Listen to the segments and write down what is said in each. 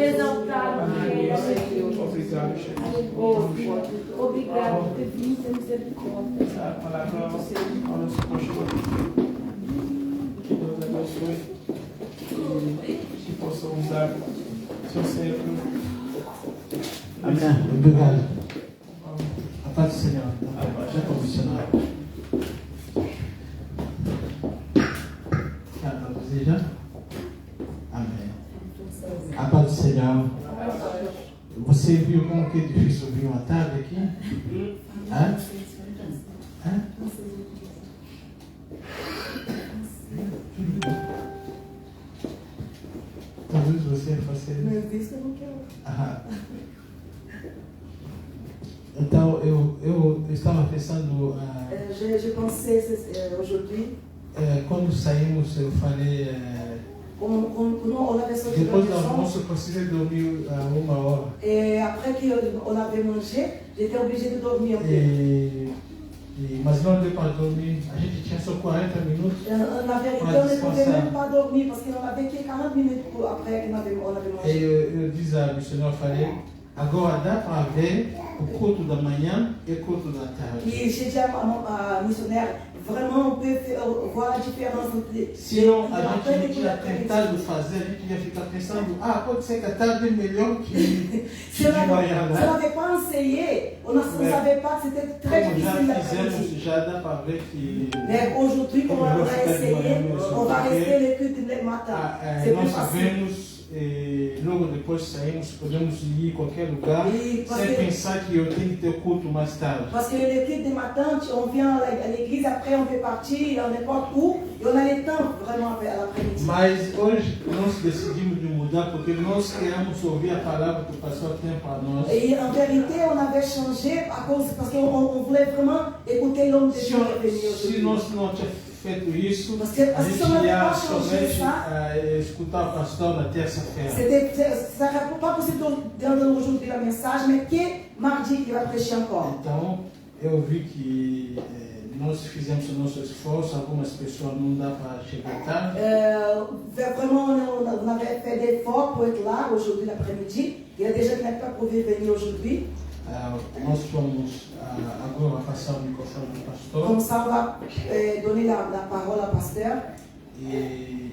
exaltado seja. Obrigado, Senhor. Obrigado por ter vindo a misericórdia. A palavra ao nosso pastor. Que Deus abençoe e que possa usar seu servo. Amém. Obrigado. A paz do Senhor. Já comissionado. Já deseja? Amém. A paz do Senhor. Você viu como que é difícil vir uma tarde aqui? Hã? Hã? Talvez você faça isso. Meu Deus, eu não quero. Então, eu estava pensando. Je pensais aujourd'hui. Quando saímos, eu falei. Depois do almoço, eu precisei dormir 1 hora. Et après qu'on avait mangé, j'étais obligée de dormir un peu. Mas não deu para dormir. A gente tinha só 40 minutos. Na vérité, on ne pouvait même pas dormir parce qu'on avait que 40 minutes après qu'on avait mangé. E eu disse à missionária, falei, agora dá para ver o culto da manhã e o culto da tarde. Et j'ai dit à missionnaire, vraiment, on peut voir la différence entre. Senão a gente tinha tentado fazer, a gente ia ficar pensando, pode ser que a tarde é melhor que de manhã. Se on n'avait pas essayé, on ne savait pas que c'était très difficile l'après-midi. Já dá para ver que. Mais aujourd'hui, comme on a essayé, on va rester le culte le matin. C'est plus Nós facile. sabemos, logo depois saímos, podemos ir em qualquer lugar, sem pensar que eu tenho que ter o culto mais tarde. Parce que le culte du matin, on vient à l'église, après on peut partir n'importe où, et on a le temps vraiment à l'après-midi. Mas hoje nós decidimos de mudar porque nós queremos ouvir a palavra que o pastor tem para nós. Et en vérité, on avait changé parce qu'on voulait vraiment écouter l'homme de Dieu qui est venu Se aujourd'hui. nós não tivéssemos feito isso, Parce que a si on gente n'avait ia pas changé somente ça, escutar o pastor na terça-feira. ça n'était pas possible d'entendre aujourd'hui le message, mais que mardi il va prêcher encore. Então, eu vi que nós fizemos o nosso esforço, algumas pessoas não dá para chegar tarde. Vraiment, on avait fait des efforts pour être là aujourd'hui l'après-midi. Il y a des gens qui n'ont pas pu venir aujourd'hui. Nós vamos agora passar o microfone do pastor. Comme ça, on va donner la parole au pasteur. E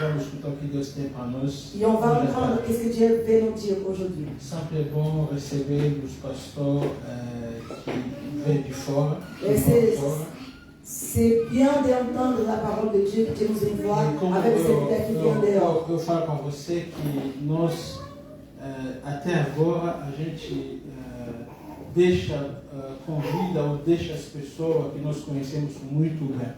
vamos escutar o que Deus tem para nós. Et on va entendre ce que Dieu veut nous dire aujourd'hui. Sempre é bom receber os pastores que vêm de fora. C'est bien d'entendre la parole de Dieu que Dieu nous envoie avec ces idées qui viennent dehors. Eu falo para você que nós, até agora, a gente convida ou deixa as pessoas que nós conhecemos muito bem.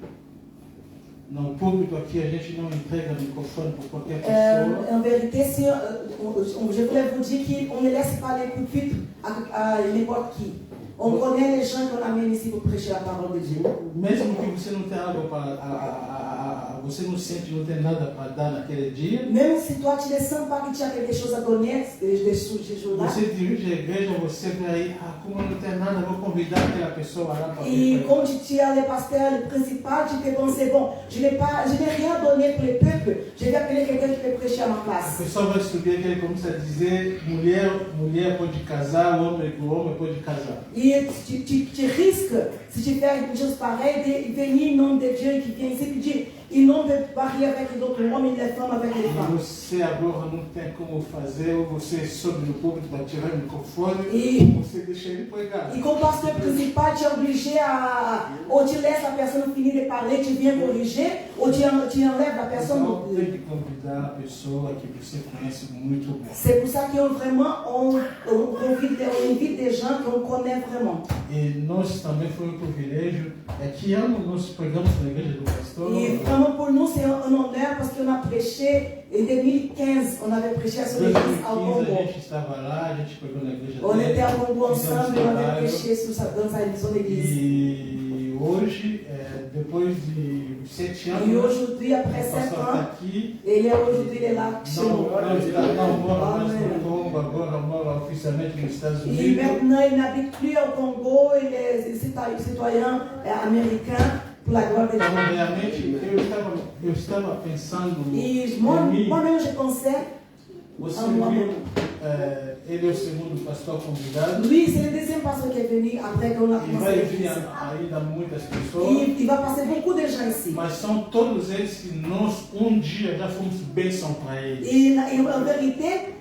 No público aqui, a gente não entrega o microfone para qualquer pessoa. En vérité, je voulais vous dire qu'on ne laisse pas les pupitres à n'importe qui. On connaît les gens qu'on amène ici pour prêcher la parole de Dieu. Mesmo que você não tenha algo você não sente, não tem nada para dar naquele dia. Même si toi tu ne sens pas que tu as quelque chose à donner de ce jour-là. Você dirige a igreja, você vê aí, como não tem nada, vou convidar aquela pessoa lá para Et comme tu as le pasteur, le principal, tu te penses, bon, je n'ai rien donné pour le peuple, je vais appeler quelqu'un qui peut prêcher à ma place. A pessoa vai subir aqui e começa a dizer, mulher pode casar, o homem pode casar. Et tu risques, si tu fais une chose pareille, de venir nom de Dieu qui vient ici et dire, ils n'ont de barrière avec les autres hommes et les femmes avec les femmes. Você agora não tem como fazer, ou você sobe no público para tirar o microfone, ou você deixa ele pregar. Et comme pasteur principal, tu es obligé ou tu laisses la personne finir de parler, tu viens corriger, ou tu enlèves la personne. Então tem que convidar a pessoa que você conhece muito bem. C'est pour ça qu'on invite des gens qu'on connaît vraiment. E nós também foi um privilégio. Que ano nós pregamos na igreja do pastor? Et vraiment pour nous c'est un honneur parce qu'on a prêché en 2015, on avait prêché à son église au Congo. A gente estava lá, a gente pregou na igreja on dele. était au Congo ensemble, on avait prêché dans son église. E hoje, depois de 7 anos, et aujourd'hui, après 7 ans, ele é aujourd'hui là chez nous. Não mora mais no Congo, agora mora oficialmente nos Estados Et Unidos. maintenant, il n'habite plus au Congo, il est citoyen américain pour la gloire de Dieu. Então, realmente, eu estava pensando Et moi-même, je pensais, Você amo a viu, mamãe. ele é o segundo pastor convidado. Lui, c'est le deuxième pasteur qui est venu après qu'on a E commencé vai vir l'église. ainda muitas pessoas. Il va passer beaucoup de gens ici. Mas são todos eles que nós dia já fomos bênção para eles. Et en vérité,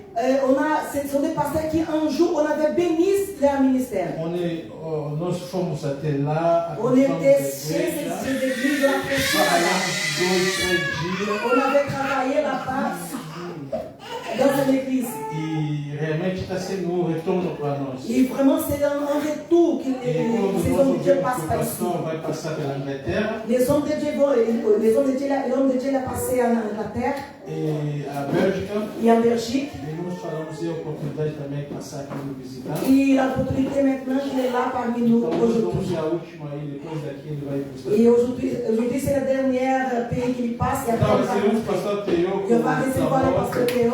ce sont des pasteurs qui un jour, on avait béni leur ministère. Nós fomos até lá, On était chez l'église de la pression. trabalhamos 2, 3 dias. On avait travaillé là-bas dans cette église. E realmente está sendo retorno para nós. Et vraiment, c'est un retour que E quando ces nós hommes de Dieu ouvimos passent que o par ici. pastor vai passar pela Inglaterra, Les hommes de Dieu vont, l'homme de Dieu l'a passé en Angleterre e a Bélgica, et en Belgique. e nós falamos e a oportunidade também de passar aqui no visitar. Et l'opportunité maintenant qu'il est là parmi nous Então nós vamos aujourd'hui. ser a última aí, depois daqui ele vai visitar. Et aujourd'hui c'est le dernier pays qu'il passe. Et Então, après, recebemos o pastor Teo je vais recevoir le pasteur Théo.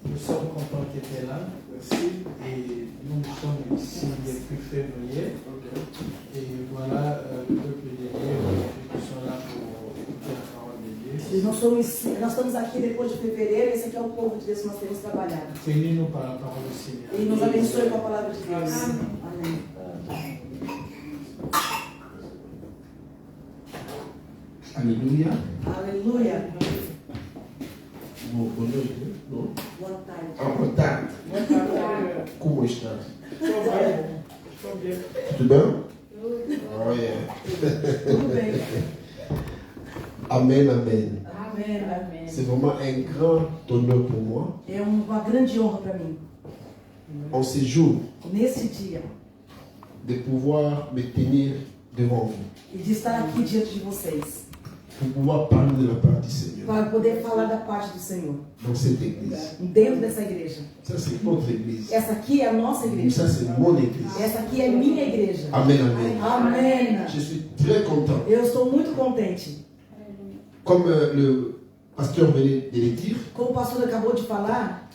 Nous sommes contents qu'il était là. Merci. Et nous sommes ici depuis février. Et voilà le peuple de Dieu qui sont là pour écouter la parole de Dieu. Nós estamos aqui depois de fevereiro. Esse aqui é o povo de Deus que nós temos trabalhado. Bénis-nous par la parole du Seigneur. E nos abençoe com a palavra de Deus. Amém. Alléluia. Aleluia. Boa noite. Não? Boa tarde. Boa tarde. Como está? Estou bem. Tudo bem? Oh, yeah. Tudo bem. Amen, amen. Amém. Amém. C'est vraiment un grand honneur pour moi. É uma grande honra para mim, En ce jour, nesse dia, de pouvoir me tenir devant vous. e de estar aqui diante de vocês, Pour pouvoir parler de la part du Seigneur. para poder falar da parte do Senhor, Dans cette église. dentro dessa igreja. Ça, c'est notre église. Essa aqui é a nossa Et igreja. ça, c'est mon église. Essa aqui é minha igreja. Amen, amen. Amém. Je suis très content. Eu estou muito contente. Comme le pasteur venait de le dire, Como o pastor acabou de falar,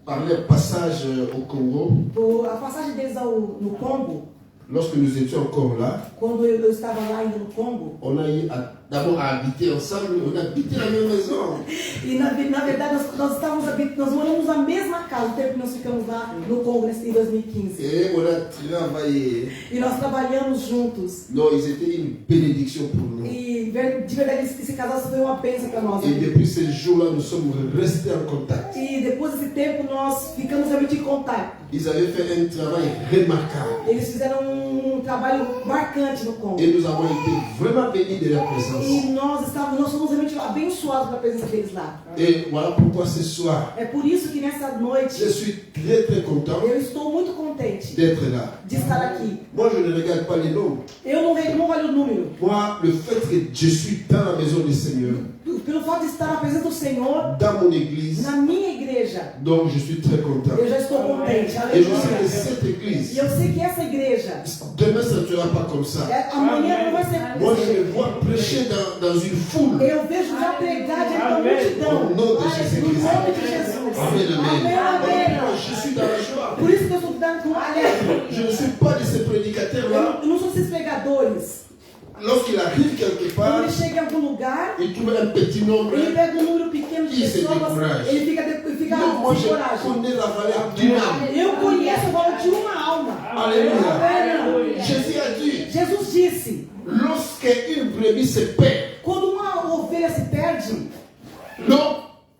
par leur passage au Congo, a passagem deles no Congo, lorsque nous étions encore là, quando eu estava lá ainda no Congo, on a eu d'abord à habiter ensemble, on a habité la même maison. e na verdade nós moramos na mesma casa, o tempo que nós ficamos lá no Congo em 2015. Et on a travaillé. E nós trabalhamos juntos. Non, ils étaient une bénédiction pour nous. E de verdade esse casal foi uma bênção para nós. Et depuis ce jour-là, nous sommes restés en contact. E depois desse tempo nós ficamos realmente em contato. Ils avaient fait un travail remarquable. Eles fizeram um trabalho marcante no Congo. Et nous avons été vraiment bénis de leur présence. E nós fomos realmente abençoados pela presença deles lá. Et voilà pourquoi ce soir, É por isso que nessa je noite suis très très content eu estou muito contente d'être là. de estar aqui. Moi, je ne regarde pas les noms. Eu não olho o número. Moi, le fait que je suis dans la maison du Seigneur, Pelo fato de estar na presença do Senhor, dans mon église, na minha igreja, donc je suis très content. eu já estou contente. Et je sais que Aleluia. cette E église, eu sei que essa igreja, demain, ça ne sera pas comme ça. amanhã não vai ser Moi, je les vois prêcher dans une foule. Eu vejo já pregar diante da multidão. Au nom de No Jésus-Christ. nome de Jesus. Amen, amen. Amém, Moi, amém. je suis dans la joie. Por isso que eu estou dando com alegre. Je ne suis pas de ces prédicateurs-là. Eu não sou desses pregadores. Lorsqu'il arrive quelque Quando part, ele chega em algum lugar, il trouve un petit nombre. ele pega um número pequeno de E se pessoas, décourage. ele fica Non, moi, sem je coragem. connais la valeur d'une âme. Eu conheço o valor de uma alma. Alléluia. Amém. Jésus a dit, Jesus disse, lorsqu'une brebis se perd, quando uma ovelha se perde, donc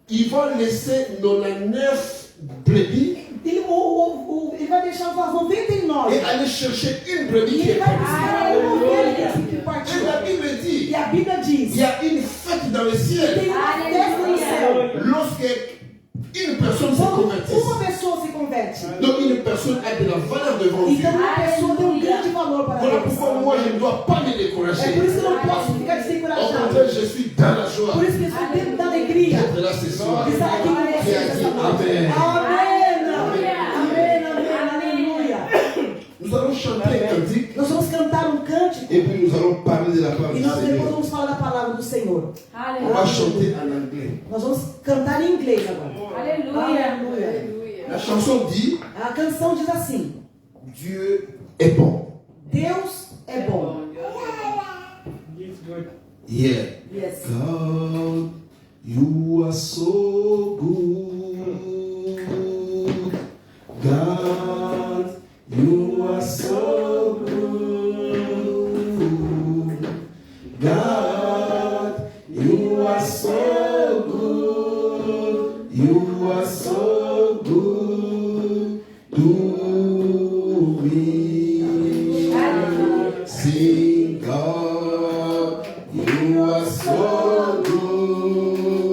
il va laisser 99 brebis ele vai deixar as 99. et aller chercher une brebis E qui ele est vai perdue. buscar uma ovelha que partiu. Et la Bible dit, E a Bíblia il diz, y a une fête dans le ciel. tem uma festa no céu. Lorsque une personne se Quando convertit, uma pessoa se converte, donc une personne a de la valeur devant Dieu. então uma pessoa tem um grande valor para Voilà Deus. pourquoi moi je ne dois pas me É por décourager. isso que eu não posso ficar Au desencorajado. contraire, je suis dans la joie. Por isso que eu estou dentro da alegria D'être là ce soir. de estar aqui com vocês Qui a essa dit noite. Amen. Amém, amém, amém, aleluia. Nous allons chanter un cantique Nós vamos cantar um cântico et puis nous allons parler de la parole e du nós depois Seigneur. vamos falar da palavra do Senhor. On va chanter en anglais. Nós vamos cantar em inglês agora. Aleluia. La chanson dit A canção diz assim: Dieu est bon. Deus é bom. Yeah. Yes. God, you are so good. God, you are so good. God, you are so good. You are so good to me. Sing God, you are so good.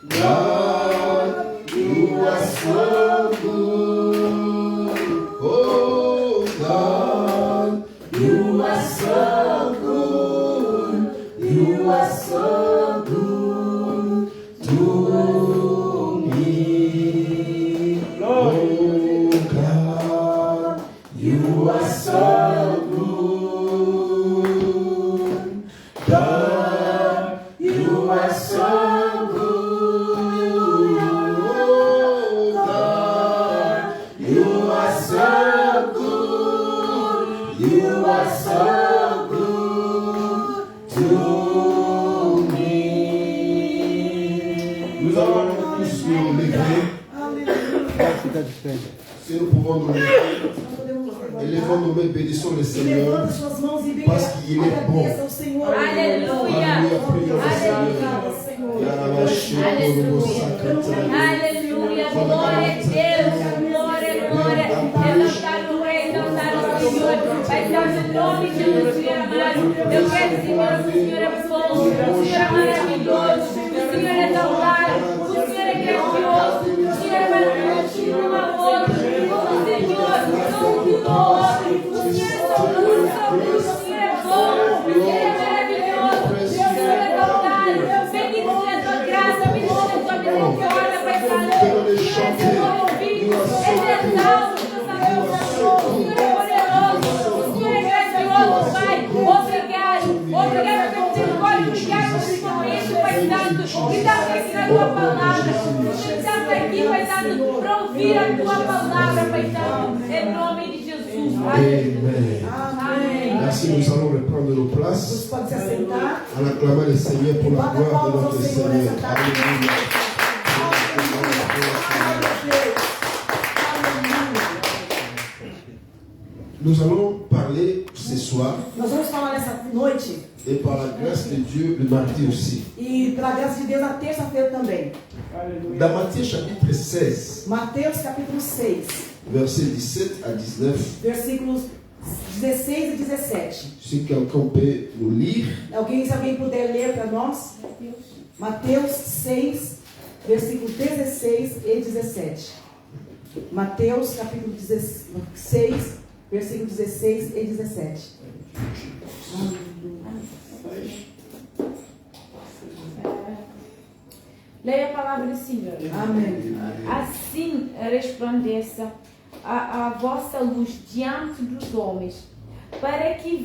God, you are so good. Oh God, you are so good. You are so good to me. Oh God, you are so good. God, you are so good. Oh God, you are so good. You are so good to me. Nous allons tous nous lever. Si nous pouvons nous lever, élevons nos mains, bénissons le Seigneur. Levanta suas mãos e Parce qu'il est bon. agradeça ao Senhor. Alléluia, prions le Seigneur. Aleluia, glória a Deus, glória, glória. Exaltar o Rei, exaltar o Senhor. Vai ser o nome de Jesus, Senhor amado. Eu quero, Senhor, o Senhor é bom, o Senhor é maravilhoso, o Senhor é exaltado, o Senhor é grandioso, o Senhor é maravilhoso, não há outro. O Senhor, não que o outro. O Senhor é soberano, o Senhor é bom, o Senhor é maravilhoso, o Senhor é exaltado. Bendito seja a tua graça, bendito seja a tua misericórdia, Pai Santo. O Senhor é teu ouvido, ele exalta o teu sagrado. O Senhor é poderoso, o Senhor é grandioso, Pai. Obrigado, obrigado pelo misericórdia, obrigado por esse momento, Pai Santo, que está aqui na tua palavra. O Senhor está aqui, Pai Santo, para ouvir a tua palavra, Pai Santo, em nome de Jesus. Amen. Amém. Merci, nous allons reprendre nos Você places pode se assentar. en acclamant le Seigneur pour la Bata gloire de palmas ao notre Senhor Seigneur. nessa tarde. Alléluia. Nous allons parler ce soir Nós vamos falar nessa noite, et par la grâce de Dieu le mardi aussi. e pela graça de Deus, na terça-feira também. Dans Matthieu chapitre 16, Mateus capítulo 6, versets 17 à 19, versículos 16 e 17. si quelqu'un peut nous lire. Se alguém puder ler para nós. Mateus 6, versículos 16 e 17. Mateus capítulo 6, versículos 16 e 17. Leia a palavra do Senhor. Amém. Assim resplandeça a vossa luz diante dos homens, para que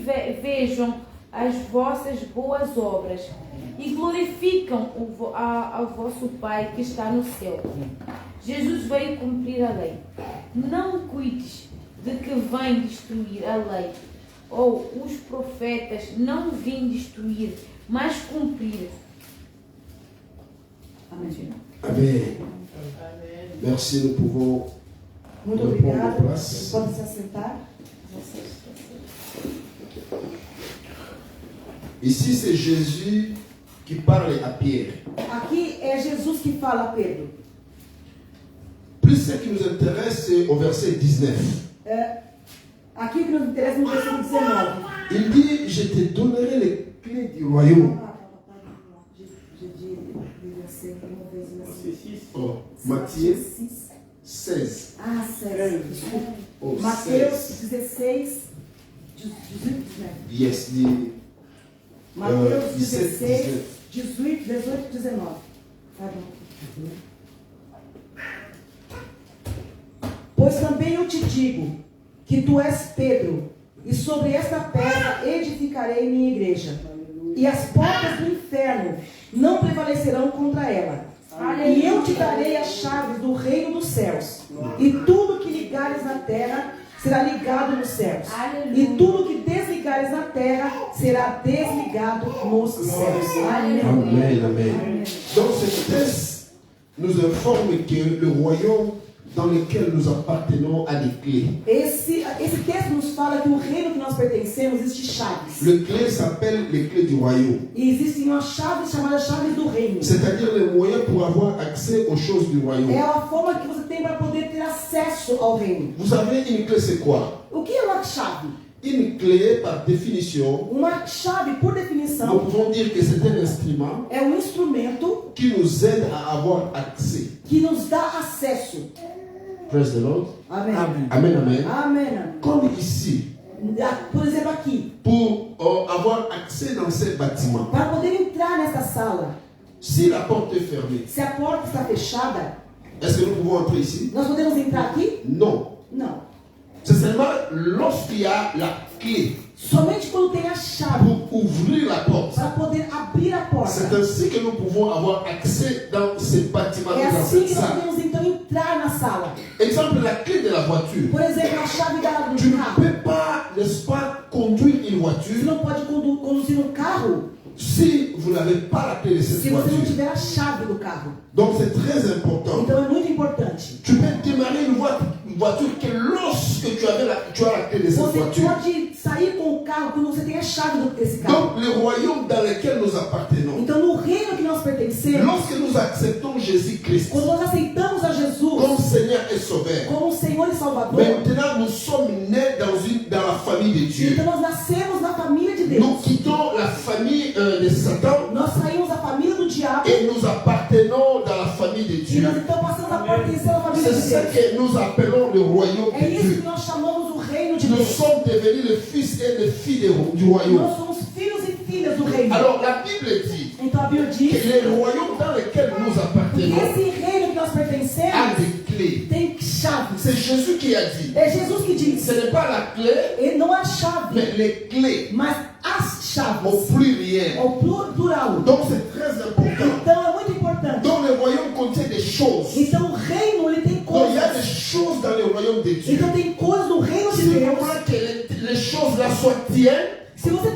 vejam as vossas boas obras e glorificam ao vosso Pai que está no céu. Jesus veio cumprir a lei. Não cuides de que vem destruir a lei, ou os profetas não vêm destruir, mas cumprir. Amém. Amen. Merci, nous pouvons Muito reprendre nos obrigado. places. Pode se assentar. Ici, c'est Jésus qui parle à Pierre. Aqui é Jesus que fala a Pedro. Plus ce qui nous intéresse, c'est au verset 19. Aqui o que nos interessa no versículo 19. Il dit, je te donnerai les clés du royaume. Oh, Matthieu 16. Ah, 16. Desculpa. Oh, Mateus 16. 16. 18, né? Yes, Mateus 17, 16, 18, 18, 19. Tá bom. Pois também eu te digo que tu és Pedro, e sobre esta pedra edificarei minha igreja, e as portas do inferno não prevalecerão contra ela. E eu te darei as chaves do reino dos céus, e tudo que ligares na terra será ligado nos céus, e tudo que desligares ligares na terra será desligado nos céus. Amém. Amen, amen. Donc ce texte nous informe que le royaume dans lequel nous appartenons a des clés. Esse texto nos fala que o reino que nós pertencemos existe chaves. Le clé s'appelle les clés du royaume. E existem uma chave chamada chaves do reino. C'est-à-dire les moyens pour avoir accès aux choses du royaume. É a forma que você tem para poder ter acesso ao reino. Vous savez, une clé c'est quoi? O que é uma chave? Une clé, par définition, Uma chave, por nous definição, pouvons dire que c'est un instrument é um instrumento qui nous aide à avoir accès. que nos dá acesso. Praise the Lord. Amém. Amen, amen. Amém. Comme ici, Por exemplo, aqui, pour avoir accès dans ces bâtiments, para poder entrar nessa sala, si la porte est fermée, se a porta está fechada, est-ce que nous pouvons entrer ici? nós podemos entrar aqui? Non. Não. C'est seulement lorsqu'il y a la clé Somente quando tem a chave pour ouvrir la porte. para poder abrir a C'est porta. ainsi que nous pouvons avoir accès dans ces bâtiments, É dans assim cette que nós salle. podemos então entrar na sala. Exemple, la clé de la voiture. Por exemplo, a chave do Tu ne carro. peux pas, n'est-ce pas, conduire une Você voiture não pode conduzir um carro si vous n'avez pas la clé de se cette você não voiture. tiver a chave do carro. Donc c'est très important. Então é muito importante. Tu peux démarrer une voiture que lorsque tu as la clé de cette Você voiture. pode sair com o carro quando você tem a chave desse carro. Donc le royaume dans lequel nous appartenons, Então no reino que nós pertencemos, lorsque nous acceptons Jésus-Christ quando nós aceitamos a Jesus comme Seigneur et Sauveur, como Senhor e Salvador, maintenant nous sommes nés dans la famille de Dieu. então nós nascemos na família de Nous Deus. quittons la famille de Satan Nós saímos da família do diabo et nous appartenons dans la famille de e Dieu. nós então passamos a pertencer à família C'est de ça Deus. que nous appelons le royaume É de isso que Dieu. nós chamamos o reino de Nous Deus. sommes devenus les fils et les filles du royaume. Nós somos filhos e filhas do reino. Alors la Bible dit Então a Bíblia diz que les royaumes dans lesquels nous que appartenons esse reino que nós a pertencemos des clés. tem chaves. C'est Jésus qui a dit. É Jesus que diz. Ce n'est pas la clé, E não a chave, mais les clés mas as chaves. au pluriel. Ao plural. Donc c'est très important. Então é muito importante. Donc le royaume contient des choses. Então o reino ele tem Donc il y a des coisas. choses dans le royaume de Dieu. Então tem coisas no reino de Si vous Deus. voulez que les choses là soient tiennes, Se você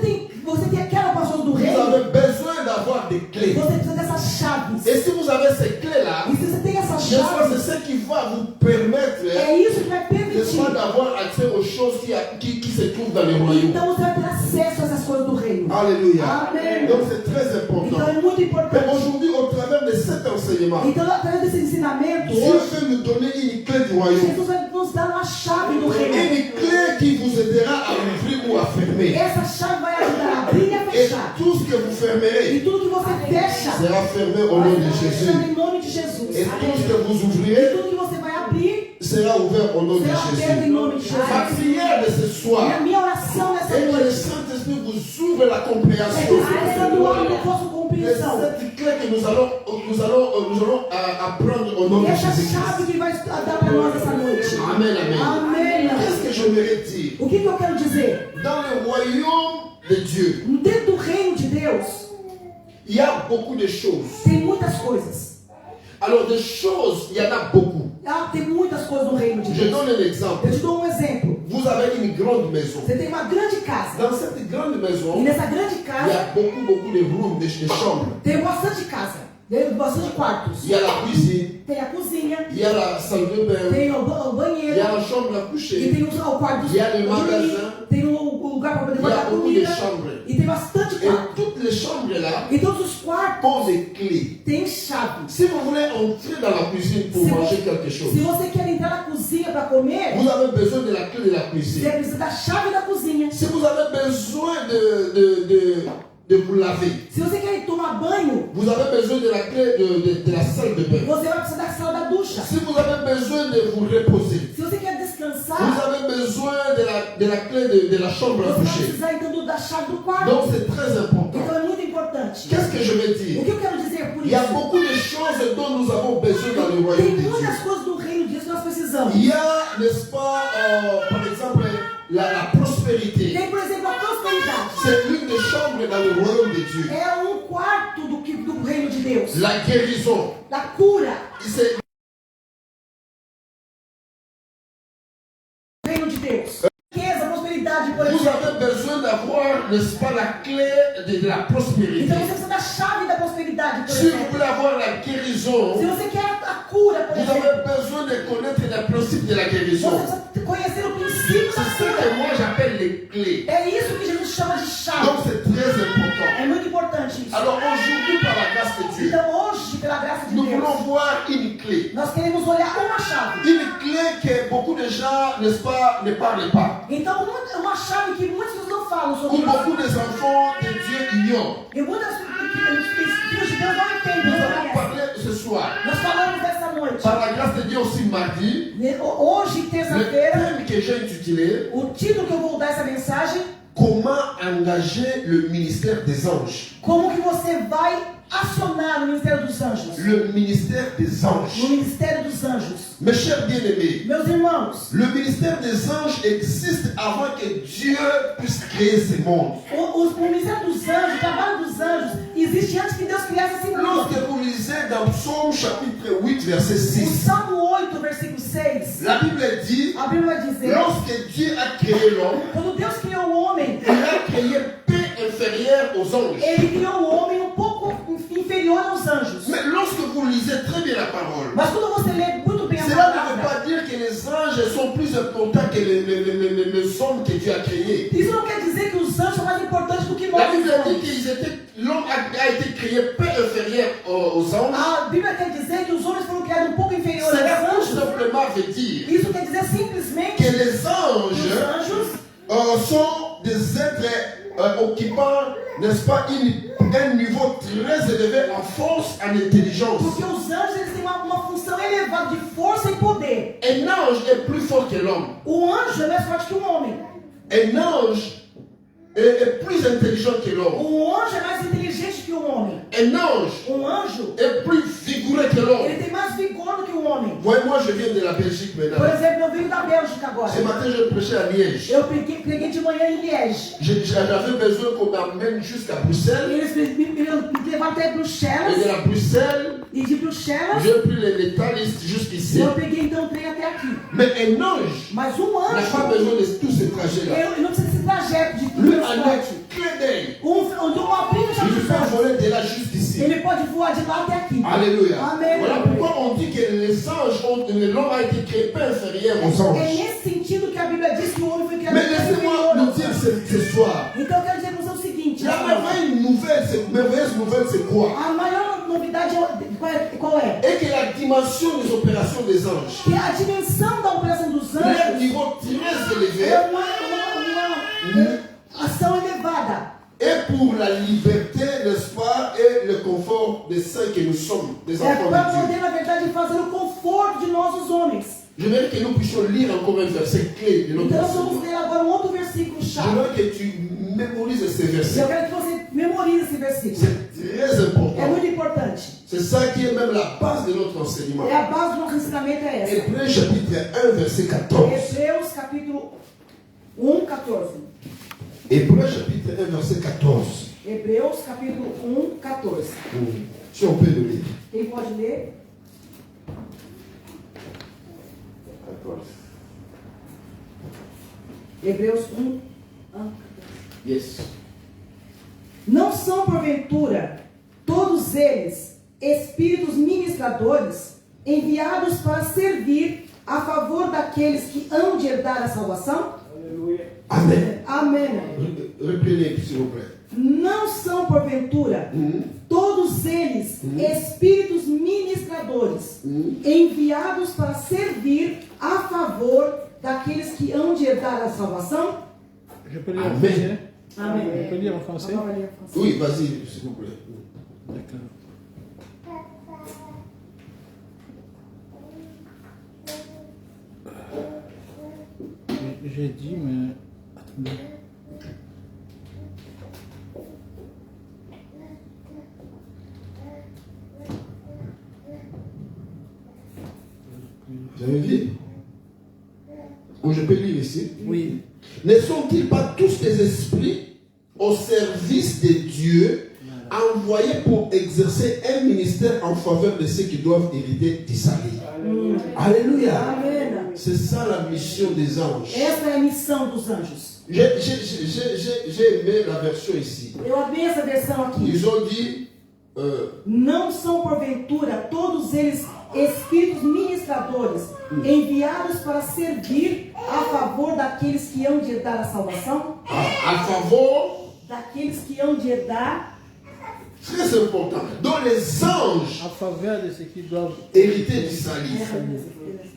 tem aquela passagem do vous reino, avez besoin d'avoir des clés. você precisa dessas chaves. Et si vous avez ces clés-là, E se você tem essas n'est-ce pas, chaves, c'est ce qui va vous permettre, é isso que vai n'est-ce pas, permitir. d'avoir accès aux choses qui se trouvent dans le royaume. Então você vai ter acesso a essas coisas do reino. Alléluia. Amém. Donc c'est très important. Então é muito Mais importante. aujourd'hui, au travers de cet enseignement, Então, através desse ensinamento, Dieu hoje, veut nous donner une clé du royaume. Jesus vai nos dar uma chave do reino. Une clé qui vous aidera à ouvrir ou à fermer. Essa chave vai ajudar a abrir e a Et fechar. tout ce que vous E fermerez tudo que você fecha, sera fermé au nom de vai Jésus. fechando em nome de Jesus. Et tout ce que vous E ouvrirez tudo que você vai abrir, sera ouvert au nom de será aberto em Jésus. nome de Ma Jesus. prière de ce E soir a minha oração nessa est que le noite Saint-Esprit vous ouvre la é que o compréhension. Espírito Santo abre a vossa Et compreensão. cette clé que nous allons apprendre au nom E de essa Jésus-Christ. chave que vai dar para nós essa noite. Amen, amen. Amém. Qu'est-ce que j'aimerais dire? O que eu quero dizer? Dans le royaume de Dieu, Dentro do reino de Deus, il y a beaucoup de choses. tem muitas coisas. Alors, des choses, il y en a beaucoup. Tem muitas coisas no reino de Je Deus. donne un exemple. Eu te dou um exemplo. Vous avez une grande maison. Você tem uma grande casa. Dans cette grande E maison, nessa grande il y casa a beaucoup de rooms, de chambres. tem bastante casa. Tem bastante quartos. Il y a la cuisine, Tem a cozinha, il y a la salle de bain, tem o il y banheiro, a la chambre à e coucher, tem o quarto Il y a le dormir, magasin. tem o lugar para poder il y a guardar beaucoup de comida. chambres. E tem bastante Et quarto. toutes les chambres-là E todos os quartos ont des clés. têm chave. Si vous voulez entrer dans la cuisine pour Si manger quelque chose, Se você quer entrar na cozinha para comer, vous avez besoin de la clé de la você cuisine. precisa da chave da cozinha. Si vous avez besoin de vous laver, Se você quer tomar banho, vous avez besoin de la clé de la salle de bain. você vai precisar da sala da ducha. Si vous avez besoin de vous reposer, Se você quer vous descansar, avez besoin de la clé de la chambre à você vai coucher. precisar então da chave do quarto. Donc c'est très important. Então é muito importante. Qu'est-ce que je veux O dire? que eu quero dizer por Il y a isso? beaucoup de choses dont nous avons besoin dans le royaume Tem de Dieu. muitas coisas do reino de Deus que nós precisamos. Il y a, n'est-ce pas, par exemple, la prospérité. Tem, por exemplo, a prosperidade. C'est l'une des chambres dans le royaume de Dieu. É um quarto do reino de Deus. La guérison. Da cura. C'est Reino de Deus. Riqueza, prosperidade, por Vous exemplo. avez besoin d'avoir, n'est-ce pas, la clé de la prospérité. Então você precisa da chave da prosperidade, por Si vous exemplo. voulez avoir la guérison, Se você quer a cura, por vous exemplo, avez besoin de connaître le principe de la guérison. você precisa conhecer o princípio C'est da ce que cura. moi j'appelle les clés. É isso que Jesus chama de chave. Donc c'est très important. É muito importante isso. Alors aujourd'hui, par la grâce de Dieu, Então hoje, pela graça de nous Deus, voulons voir une clé. nós queremos olhar uma chave. Une clé que beaucoup de gens, n'est-ce pas, ne parlent pas. Então, uma chave que muitos não falam Que sobre beaucoup isso. des enfants de Dieu ignorent. E muitas filhos de Deus não entendem. Nous Não allons conhecem. parler ce soir. Nós falamos dessa noite. Par la grâce de Dieu aussi mardi, Hoje, le terça-feira, thème que j'ai intitulé o título que eu vou dar essa mensagem: Comment engager le ministère des anges. como que você vai acionar o Ministério dos Anjos? Le ministère des No anges. Ministério dos Anjos. Mes chers bien-aimés, Meus irmãos, le ministère des anges existe avant que Dieu puisse créer ce monde. o Ministério dos Anjos, o trabalho dos anjos, existe antes que Deus criasse esse mundo. Lorsque vous lisez dans Psaume chapitre 8, verset O 6, Salmo 8, versículo 6, la Bible dit, a Bíblia vai dizer: lorsque Dieu a créé l'homme, quando Deus criou o homem, il a créé peu inférieur aux anges. Ele criou o homem um pouco inferior aos anjos. Mais lorsque vous lisez très bien la parole, Mas quando você lê muito bem a cela ne veut palavra, pas dire que les anges sont plus importants que les hommes que Dieu a créés. isso não quer dizer que os anjos são mais importantes do que La nós Bible dit homens. que l'homme a été créé peu inférieur aux anges. A Bíblia quer dizer que os homens foram criados um pouco inferiores Cela aos tout anjos. simplement veut dire Isso quer dizer simplesmente que les que os anges anjos sont des êtres occupant, n'est-ce pas, un niveau très élevé en force, en intelligence. porque os anjos eles têm uma função elevada de força e poder. Un ange est plus fort que l'homme. O anjo é mais forte que o homem. Un ange est plus intelligent que l'homme. O anjo é mais inteligente que o homem. Un ange Anjo, est plus vigoureux que l'homme. ele tem mais vigor do que o homem. Moi, je viens de la Belgique Por maintenant. exemplo, eu venho da Bélgica agora. Ce matin, je prêchais à Liège. Eu preguei de manhã em Liège. J'avais besoin qu'on m'amène jusqu'à Bruxelles. Eles me levaram até Et de Bruxelas. la Bruxelles, E de Bruxelas, j'ai pris l'état jusqu'ici. eu peguei então o trem até aqui. Mais un ange Mas n'a pas anjo, besoin de tous ces trajets-là. eu não preciso desse trajeto de Lui, en transporte. un clin d'œil, Onde eu abri o il peut chão voler de là jusqu'ici. ele pode voar de lá até aqui. Alléluia. Amen. Voilà pourquoi on dit que les anges, l'homme a été créé peu inférieur aux É anges. nesse sentido que a Bíblia diz que o homem foi criado Mais laissez-moi inferior nous aos dire anjos. ce soir, Então eu quero dizer para você o seguinte: la merveilleuse nouvelle, c'est quoi? a maior novidade qual é? Et que la dimension des opérations des anges, Que a dimensão da operação dos leur anjos niveau très élevé, é uma ação elevada. et pour la liberté, n'est-ce pas, et le confort des saints que nous sommes, des É enfants para de Dieu. poder, na verdade, fazer o conforto de nós, os homens. Je veux que nous puissions lire encore un verset clé de notre Então nós enseignement. vamos ler agora um outro versículo Je chave. veux que tu mémorises ces Eu versets. quero que você memorize esse versículo. C'est très É important. muito importante. C'est ça qui est même la base de notre enseignement. É a base do nosso ensinamento é essa. Hébreux chapitre 1, verset 14. Hebreus capítulo 1, 14. Hébreux chapitre 1, verset 14. Hebreus capítulo 1, 14. Si on peut le lire. Quem pode ler? 14. Hebreus 1, 14. Yes. Não são, porventura, todos eles espíritos ministradores enviados para servir a favor daqueles que hão de herdar a salvação? Amen. Amém. Reprenez, s'il vous plaît. Não são, porventura, todos eles espíritos ministradores enviados para servir a favor daqueles que hão de herdar a salvação? Je peux lire en Amen. français? Amém. Je peux lire en français? Oui, vas-y, s'il vous plaît. D'accord. J'ai dit, mais attendez. Vous avez vu? Ou je peux lire ici. Oui. Ne sont-ils pas tous des esprits au service de Dieu, envoyés pour exercer un ministère en faveur de ceux qui doivent hériter du salut? Alléluia. Amém. C'est ça la mission des anges. Essa é a missão dos anjos. J'ai aimé la version ici. Eu amei essa versão aqui. Ils ont dit, Não são porventura todos eles espíritos ministradores enviados para servir a favor daqueles que hão de herdar a salvação? à favor, Daqueles que hão de herdar. très important, dont les anges A faveur de ceux qui doivent hériter du salut.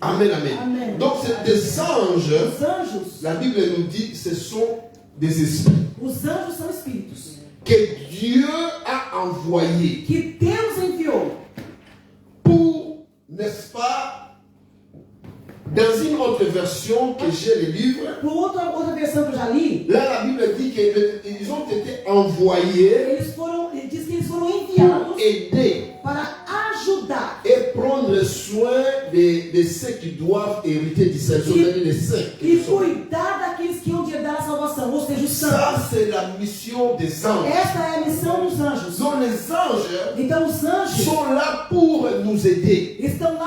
Amen, amen. Amen. Donc, c'est des anges, Os anjos, la Bible nous dit, ce sont des esprits os anjos são espíritos que Dieu a envoyés que Deus enviou pour, n'est-ce pas, dans une autre version que j'ai le livre, Por outra versão que eu já li, là la Bible dit qu'ils ont été envoyés ele diz que eles foram pour enviados aider para ajudar et prendre soin de ceux qui doivent hériter du salut, c'est-à-dire les saints. e cuidar daqueles que hão de herdar a salvação, ou seja, os Ça, santos. c'est la mission des anges. Esta é a missão dos anjos. Donc les anges Então os anjos sont là pour nous aider, estão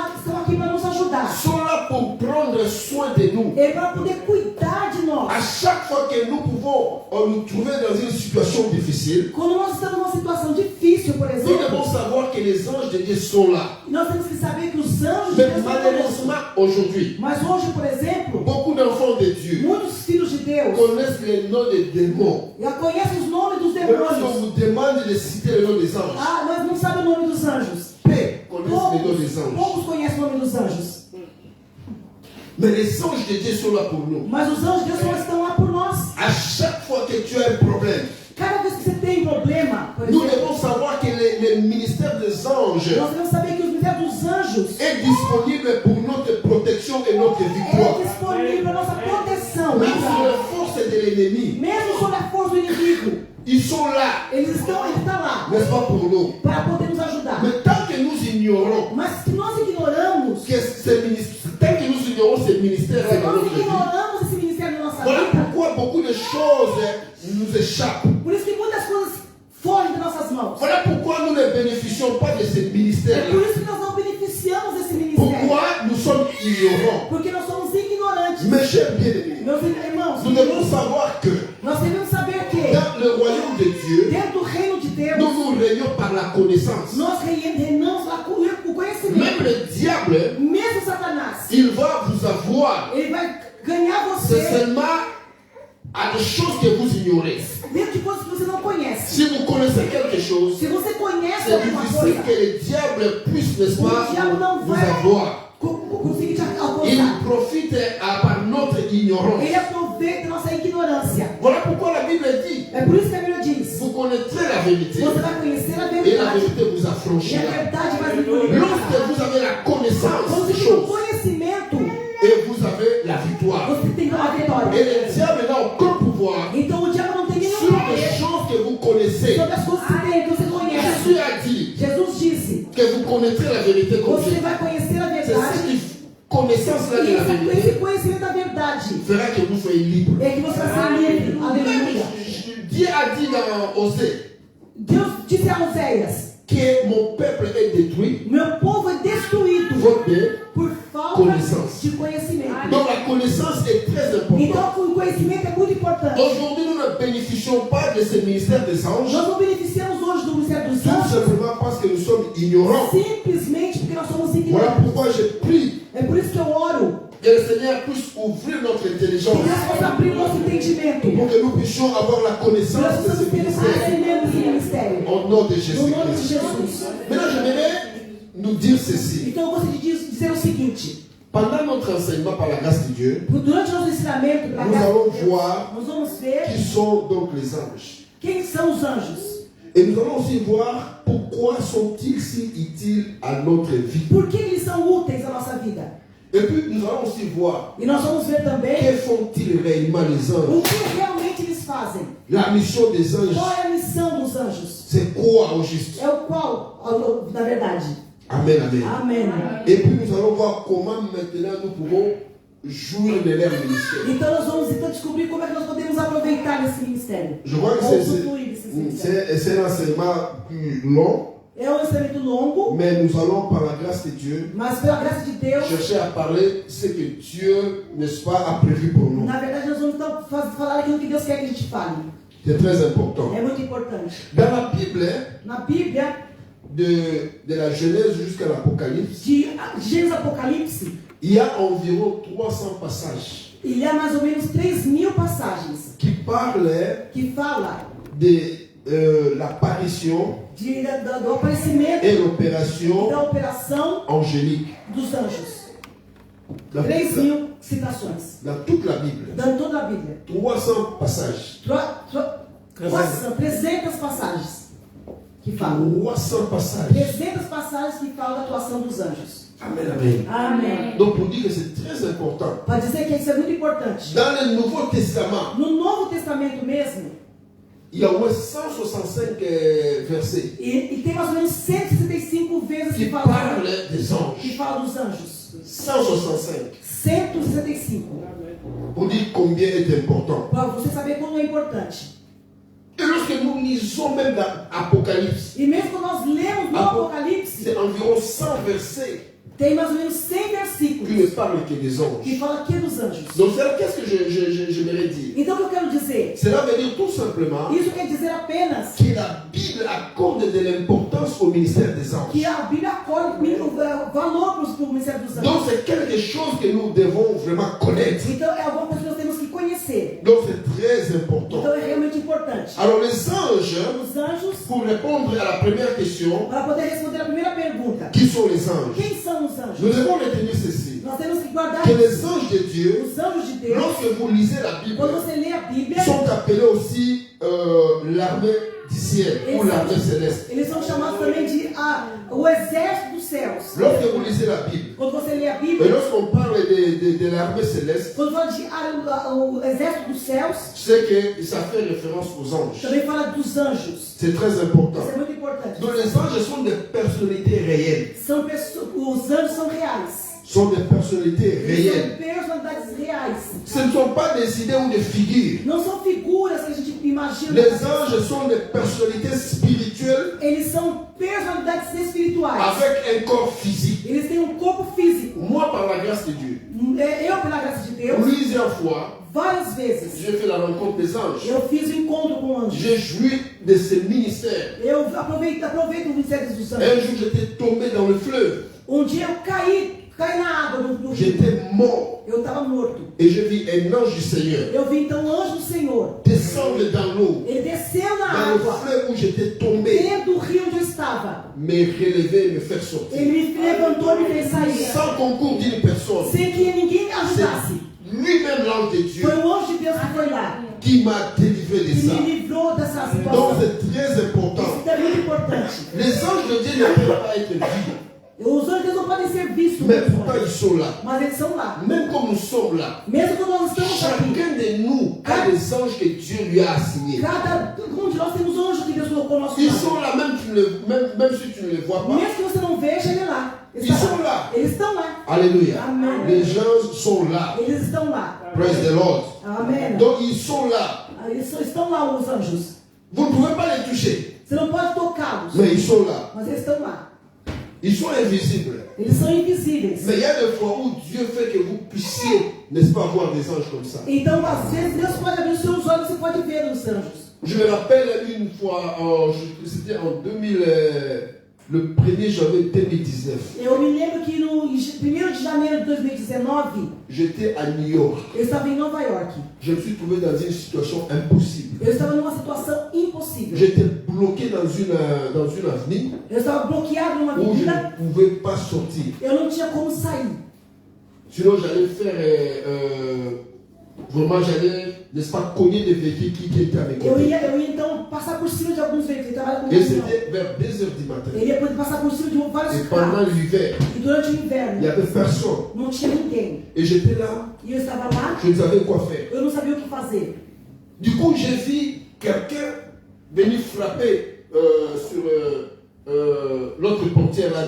aqui para nos ajudar. sont là pour prendre soin de nous. É para poder cuidar de nós. À chaque fois que nous pouvons nous trouver dans une situation difficile, Quando nós estamos numa situação difícil, por nous exemplo, devons savoir que les anges de Dieu sont là. nós temos que saber que os anjos de Mais Deus estão conosco. malheureusement, aujourd'hui, Mas hoje, por exemplo, beaucoup d'enfants de Dieu muitos filhos de Deus connaissent les noms des démons. já conhecem os nomes dos Mais quand on demônios. vous demande de citer le nom des anges, Ah, nós não sabemos o nome dos anjos. peu connaissent le nom des Poucos, anges. poucos conhecem o nome dos anjos. Mais les anges de Dieu sont là pour nous. Mas os anjos de Deus só estão lá por nós. À chaque fois que tu as un problème, Cada vez que você tem problema, por nous exemplo, devons savoir que le ministère des anges nós devemos saber que os ministérios dos anjos est disponible pour notre protection et notre victoire. é disponível para nossa proteção. Même sur les forces de l'ennemi, Mesmo sob a força do inimigo, ils sont là, ele está lá n'est-ce pas, pour nous. para poder nos ajudar. Mais tant que nous ignorons Mas se nós ignoramos, que tant que nous ignorons ces ministères se dans nós notre vie, ignoramos esse ministério na nossa voilà vida, pourquoi beaucoup de choses nous échappent. por isso que muitas coisas fogem de nossas mãos. Voilà pourquoi nous ne bénéficions pas de ces É ministères-là. por isso que nós não beneficiamos desse ministério. Pourquoi nous sommes ignorants? Porque nós somos ignorantes. Mes chers bien-aimés, Meus irmãos, nous devons savoir que nós devemos saber que dans le royaume de Dieu, dentro do reino de Deus, nous régnons par la connaissance. nós reinamos o conhecimento. Même le diable, Mesmo Satanás, il va vous avoir. ele vai ganhar C'est você seulement à des choses que vous ignorez. dentro de coisas que você não conhece. Si vous connaissez quelque chose, Se você conhece c'est alguma difficile coisa, que le diable puisse, n'est-ce pas, o diabo não vous vai avoir. conseguir te Il alcançar. profite par notre ignorance. Ele aproveita nossa ignorância. Voilà pourquoi la Bible dit, É por isso que a Bíblia diz: vous connaîtrez la vérité você vai conhecer a et la verdade, vérité vous e a affranchira. verdade vai nos libertar. Lorsque vous avez la connaissance Quando des você tem o choses conhecimento, et vous avez la victoire, você tem a et vitória. le diable n'a aucun pouvoir Então o diabo não tem nenhum sur les poder choses que vous connaissez. sobre as coisas que você conhece. Jésus a dit Jesus disse: que vous connaîtrez la vérité comme você Dieu. vai conhecer a C'est verdade, cette connaissance-là e de la vérité esse conhecimento da verdade fera que vous soyez libre. é que você vai ser livre. Aleluia. Dieu a dit dans Osée Deus disse a Oséias: que mon peuple est détruit meu povo é destruído faute de. por falta Connaissance. de conhecimento. Donc la connaissance est très importante. Então o conhecimento é muito importante. Aujourd'hui, nous ne bénéficions pas de ce ministère des anges Nós não beneficiamos hoje do ministério dos tout anjos simplement parce que nous sommes ignorants. simplesmente porque nós somos Voilà ignorantes. pourquoi je prie É por isso que eu oro que le Seigneur puisse ouvrir notre que intelligence Deus possa abrir o nosso entendimento. pour que nous puissions avoir la Nós connaissance de precisamos ce ter o ministère. conhecimento desse ministério. Au nom de No nome de Jésus-Christ. Jesus. Maintenant, j'aimerais nous dire ceci. Então eu gostaria de dizer o seguinte: Pendant notre enseignement par la grâce de Dieu, durante o nosso ensinamento, pela nous graça allons de Deus, voir nós vamos ver qui sont donc les anges. quem são os anjos. Et nous allons aussi voir pourquoi sont-ils si utiles à notre vie. Por que eles são úteis à nossa vida? Et puis nous allons aussi voir E nós vamos ver também que font-ils réellement les o anges. que realmente eles fazem. La mission des anges, Qual é a missão dos anjos? c'est quoi au juste? É o qual, na verdade. Amen, amen. Amém. Et puis nous allons voir comment maintenant nous pouvons jouir de leur ministère. Então nós vamos então descobrir como é que nós podemos aproveitar desse ministério. Je vois que Ou usufruir desse ministério. c'est un enseignement plus long. É um ensinamento longo, mais nous allons par la grâce de Dieu mas pela graça de Deus, chercher à parler ce que Dieu, n'est-ce pas, a prévu pour nous. na verdade nós vamos então falar aquilo que Deus quer que a gente fale. C'est très important. É muito importante. Dans la Bible, Na Bíblia, de la Genèse jusqu'à l'Apocalypse, de Gênesis Apocalipse, il y a environ 300 passages il y a mais ou menos 3.000 passagens qui parlent que fala de l'apparition do aparecimento et l'opération da operação angélique. dos anjos. Dans 3.000 citações. dans toute la Bible. Dando toda a Bíblia. 300 passages. 300 passagens que falam. 300 passages. 300 passagens que falam da atuação dos anjos. Amen, amen. Amém. Donc pour dire que c'est très important. Para dizer que isso é muito importante. Dans le Nouveau Testament, No Novo Testamento mesmo, il y a au moins 165 versets e tem mais ou menos 165 vezes qui que falam parlent des anges. dos anjos. 165. 165. Pour dire combien est important. Para você saber como é importante. Et lorsque nous lisons même dans Apocalypse, E mesmo quando nós lemos no Apocalipse, c'est environ 100 versets tem mais ou menos 100 qui ne versículos parlent que des anges. que falam aqui dos anjos. Donc c'est qu'est-ce que j'aimerais dire? Então o que eu quero dizer? Cela veut dire tout simplement Isso quer dizer apenas que la Bible accorde de l'importance au ministère des anges. que a Bíblia acorda valor para o ministério dos Donc anjos. c'est quelque chose que nous devons vraiment connaître. Então é alguma coisa que nós temos que conhecer. Donc c'est très important. Então é realmente importante. Alors les anges, Os anjos, pour répondre à la première question, para poder responder a primeira pergunta, qui sont les anges? quem são os Nous anjos? devons retenir ceci. Nós temos que guardar Que isso. les anges de Dieu, Os anjos de Deus, lorsque vous lisez la Bible, quando você lê a Bíblia, sont appelés aussi l'armée du ciel ou l'armée céleste. eles são chamados também de o exército dos céus. Lorsque vous lisez la Bible, Quando você lê a et Bíblia, lorsqu'on parle de l'armée céleste, quando fala de o exército dos céus, c'est que ça fait référence aux anges. também fala dos anjos. C'est très important. Isso é muito importante. Donc les anges sont des personnalités réelles. São pessoas, os anjos são reais. Sont des personnalités Eles réelles. são personalidades reais. Ce ne sont pas des idées ou des figures. Não são figuras que a gente imagina. Les anges sont des personnalités spirituelles Eles são personalidades espirituais. avec un corps physique. Eles têm um corpo físico. Moi, par la grâce de Dieu, Eu, pela graça de Deus, plusieurs fois, várias vezes, j'ai fait la rencontre des anges. eu fiz um encontro com anjos. J'ai joui de ce ministère. Eu aproveito o ministério dos Un anjos. jour, j'étais tombé dans le fleuve. Dia eu caí na água do rio. J'étais mort. Eu estava morto. Et je vis un ange du Seigneur Eu vi então o anjo do Senhor. descendre dans l'eau, Ele desceu na dans le água, fleuve où j'étais tombé, dentro do rio onde eu estava. me relever et me faire sortir. Ele me levantou e me fez sair. Sans concours d'une personne. Sem que ninguém me ajudasse. C'est lui-même l'ange de Dieu Foi o anjo de Deus que foi lá. qui m'a délivré de Que ça. me livrou dessa Donc situação. c'est très important. Isso é muito importante. Les anges de Dieu ne peuvent pas être vus, Os anjos não podem ser vistos, mais pourtant ils sont là. mas eles são lá. Même comme nous sommes là, Mesmo quando nós estamos aqui, chacun de nous a des anges que Dieu lui a assignés. cada um de nós temos anjos que Deus colocou no nosso Ils lado. sont là, même si tu ne les vois pas. Mesmo que você não veja, ele é lá. Ele Ils está sont là. Eles estão lá. Alléluia. Amen. Les gens sont là. Eles estão lá. Praise the Lord. Amém. Donc ils sont là. Eles estão lá, os anjos. Vous ne pouvez pas les toucher, Você não pode tocá-los, mais ils sont là. mas eles estão lá. Ils sont invisibles. Eles são invisíveis. Mais il y a des fois où Dieu fait que vous puissiez, n'est-ce pas, voir des anges comme ça. Então, às vezes, Deus pode abrir os seus olhos e você pode ver os anjos. Je me rappelle une fois, c'était en 2000, le 1er janvier 2019. Eu me lembro que no 1º de janeiro de 2019, J'étais à New York. eu estava em Nova York. Je me suis trouvé dans une situation impossible. Eu estava numa situação impossível. J'étais bloqué dans une avenue Eu estava bloqueado numa où je avenida. ne pouvais pas sortir. Eu não tinha como sair. Sinon, j'allais faire, vraiment, j'allais, n'est-ce pas, cogner des véhicules qui étaient avec moi. Eu ia então passar por cima de alguns veículos. Ele trabalha com Et caminhão. c'était vers 2h du matin. Ele ia poder passar por cima de vários Et pendant carros. l'hiver, E durante o il n'y inverno, avait personne. não tinha ninguém. Et j'étais là, E eu estava lá, je ne savais quoi faire. eu não sabia o que fazer. Du coup, j'ai vu quelqu'un venir frapper sur l'autre portière là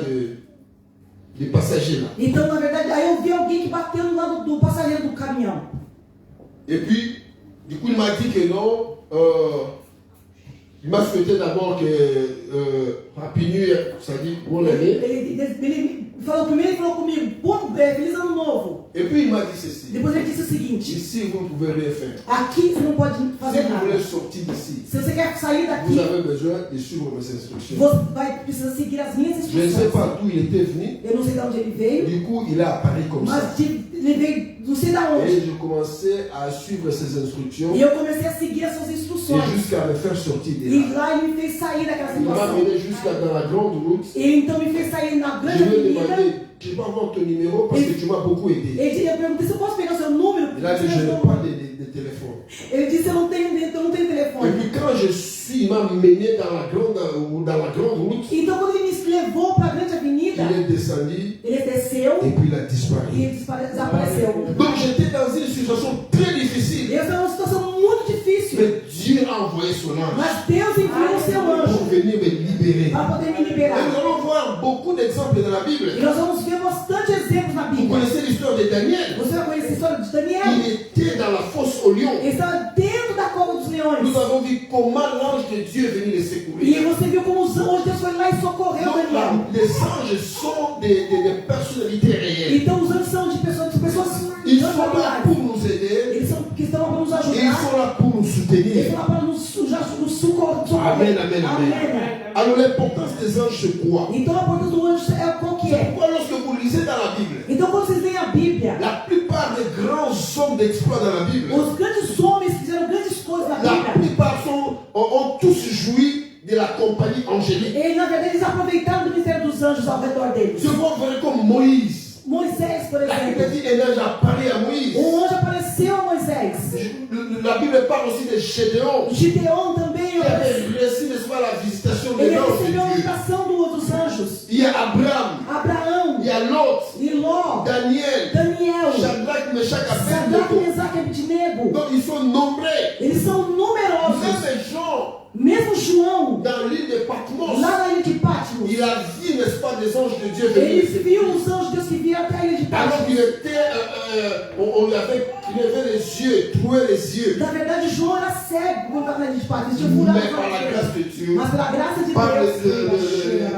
des passagers là. Então, na verdade, aí eu vi alguém que bateu no lado do passageiro do caminhão. Et puis, du coup, il m'a dit que non, Il m'a souhaité d'abord que Happy New Year, ça dit bonne année. Ele falou primeiro, ele falou comigo, feliz ano novo. Et puis il m'a dit ceci. Depois ele disse o seguinte: Ici, vous ne pouvez rien faire. aqui você não pode Si fazer vous nada. voulez sortir d'ici, Se você quer sair vous daqui, avez besoin de suivre mes instructions. você precisa seguir as minhas Je ne sais instruções. pas d'où il était venu. Eu não sei de onde ele veio, Du coup, il a apparu comme ça. mas ele veio não sei de onde. Et je commençais à suivre ses instructions E eu comecei a seguir as suas et instruções. jusqu'à me faire sortir de E là. lá ele me fez sair daquela Il m'a situação. mené jusqu'à dans la grande route. Ele então me fez sair na Je grande lui ai avenida. demandé, je peux avoir ton numéro parce que tu m'as beaucoup aidé. Eu perguntei se eu posso pegar o seu número. Il a dit, je n'ai pas de téléphone. Ele disse, eu não tenho Et telefone. puis quand il m'a mené dans la grande route, Então quando ele me levou para a grande avenida, il est descendu ele desceu et puis il a e disparu. ele desapareceu. Donc j'étais dans une situation très difficile. Eu estava numa situação muito difícil. Mais Dieu a envoyé son ange Mas Deus enviou o seu pour anjo venir me libérer. para poder me Et liberar. nous allons voir beaucoup d'exemples dans la Bible. E nós vamos ver bastante exemplos na Vous Bíblia. connaissez l'histoire de Daniel. Você vai conhecer a história de Daniel. Il était dans la fosse au lion. Ele estava dentro da cova dos leões. Nous avons vu comment l'ange de Dieu est venu les E secourir. você viu como os anjos, Deus foi lá e socorreu Donc Daniel. les anges sont des personnalités réelles. Então os anjos são de pessoas Ils sont là pour nous aider. Eles são que estão para nos Et ils ajudar. sont là pour nous Eles soutenir. estão lá para nos socorrer. Amen, amen, amen. Alors l'importance des anges, c'est quoi? Então a importância do anjo é qual que C'est é? pourquoi lorsque vous lisez dans la Bible, Então quando vocês leem a Bíblia, la plupart des grands hommes d'exploit dans la Bible, os grandes homens que fizeram grandes coisas na la Bíblia, plupart ont tous joui de la compagnie angélique. eles na verdade eles aproveitaram do ministério dos anjos ao redor deles. Je vois vrai comme Moïse. Moisés, por La Bible exemplo, dit un ange apparaît à Moïse. anjo apareceu a Moisés. La Bible parle aussi de Gédéon. Gideon também Qui avait réussi, n'est-ce pas, la visitation de ele l'ange recebeu a de Dieu. visitação dos anjos. Il y a Abraham, Abraão, il y a Lot, e Ló, Daniel, Daniel, Shadrach, Meshach, Sadraque, Abednego. Mesaque e Abednego. Donc ils sont nombreux. Eles são numerosos. Même Jean, Mesmo João, dans l'île de Patmos, lá na ilha de Patmos, il a vu, n'est-ce pas, des anges de Dieu venir. ele viu os anjos de Deus que vieram até a ilha de Alors Patmos. qu'il était, on lui avait crevé les yeux, troué les yeux. Na verdade, João era cego quando estava na ilha de Patmos. Ele tinha Mais furado os par la olhos grâce dele. de Dieu, Mas pela graça de par Deus,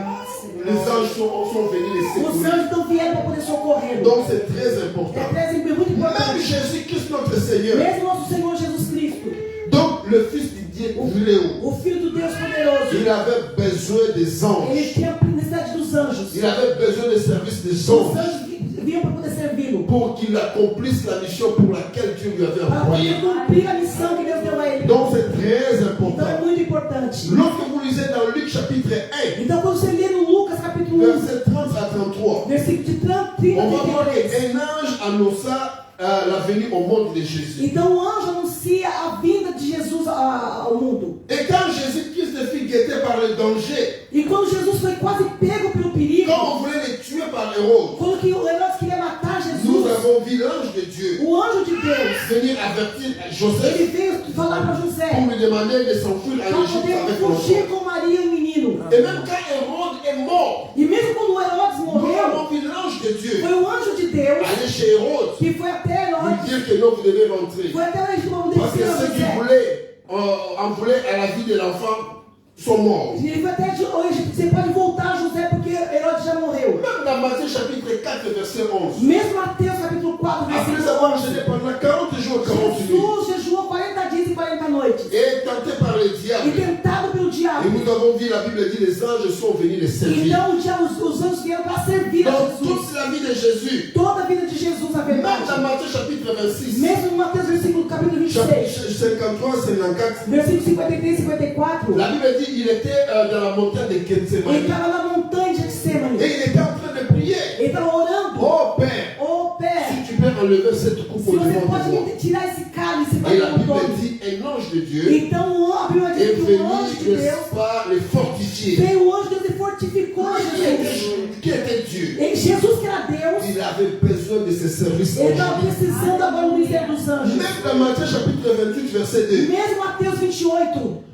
les anges sont venus les os secourir. anjos não vieram para poder socorrer. Donc c'est très É important. muito Même importante. Jésus-Christ, notre Seigneur, Mesmo nosso Senhor Jesus Cristo, donc le Fils du Dieu très-haut, o Filho do Deus poderoso, il avait besoin des anges. ele tinha a necessidade dos anjos. Il avait besoin des services des Os anges anjos vinham para poder servi-lo, pour qu'il accomplisse la mission pour laquelle Dieu lui avait para envoyé. poder cumprir a missão que Deus deu a ele. Donc c'est très Então é important. muito importante. Lorsque vous lisez dans Luc chapitre 1, Então quando você lê no Lucas capítulo 1, verset 30 à 33, versículo de 30 a on va voir 33. qu'un ange annonça la venue au monde de Jésus. Então o anjo anuncia a vinda de Jesus ao mundo. Et quand Jésus-Christ fut guetté par le danger, E quando Jesus foi quase pego pelo perigo, quand on voulait le tuer par Hérode, quando que o Herodes queria matar nous Jesus, avons vu l'ange de Dieu o anjo de Deus, venir avertir ele Joseph veio falar para pour José lui demander de s'enfuir à para l'Égypte poder avec fugir l'enfant. com Maria e o menino. Et même quand Hérode est mort, E mesmo quando o Herodes nous morreu, avons vu l'ange de Dieu foi o anjo de Deus aller chez Hérode, que foi até lui Herodes, dire que non, vous devez rentrer. foi até Herodes para poder Parce que dizer a ceux qui José. en voulaient à la vie de l'enfant sont morts. Ele foi até hoje, você pode voltar, José, porque Herodes já morreu. Même dans Matthieu chapitre 4, verset 11. Mesmo Mateus capítulo 4, Après versículo avoir 11. enchaîné pendant 40 jours, 40 nuits, Jesus jejuou 40 dias e 40 noites. et tenté par le E diable, tentado pelo et diabo. nous avons vu, la Bible dit, les anges sont venus les servir. Então o diabo, os anjos vieram para servir a Donc Jesus. toute la vie de Jésus, Toda a vida de Jesus, na même verdade. dans Matthieu chapitre 26, Mesmo em Mateus capítulo 26, chapitre 53, 54, versículo 53 e 54. la Bible dit qu'il était dans la montagne de Ele Gethsemane. estava na montanha de Getsemane. Et il était en train de prier. Ele estava orando. Oh Père, Ô Père, si tu peux enlever cette coupe se au você devant de pode moi. me tirar esse cálice para Et la mim, Bible dit, un ange de Dieu Então a Bíblia est diz que venu, o anjo de n'est-ce Deus pas, les fortifier. veio, o anjo de Deus e fortificou Jesus. Qui était Dieu? E Jesus, que era Deus, Il avait besoin de ses services ele estava angéliques. precisando agora do ministério dos anjos. Même dans Matthieu chapitre 28, verset 2, Mesmo Mateus 28,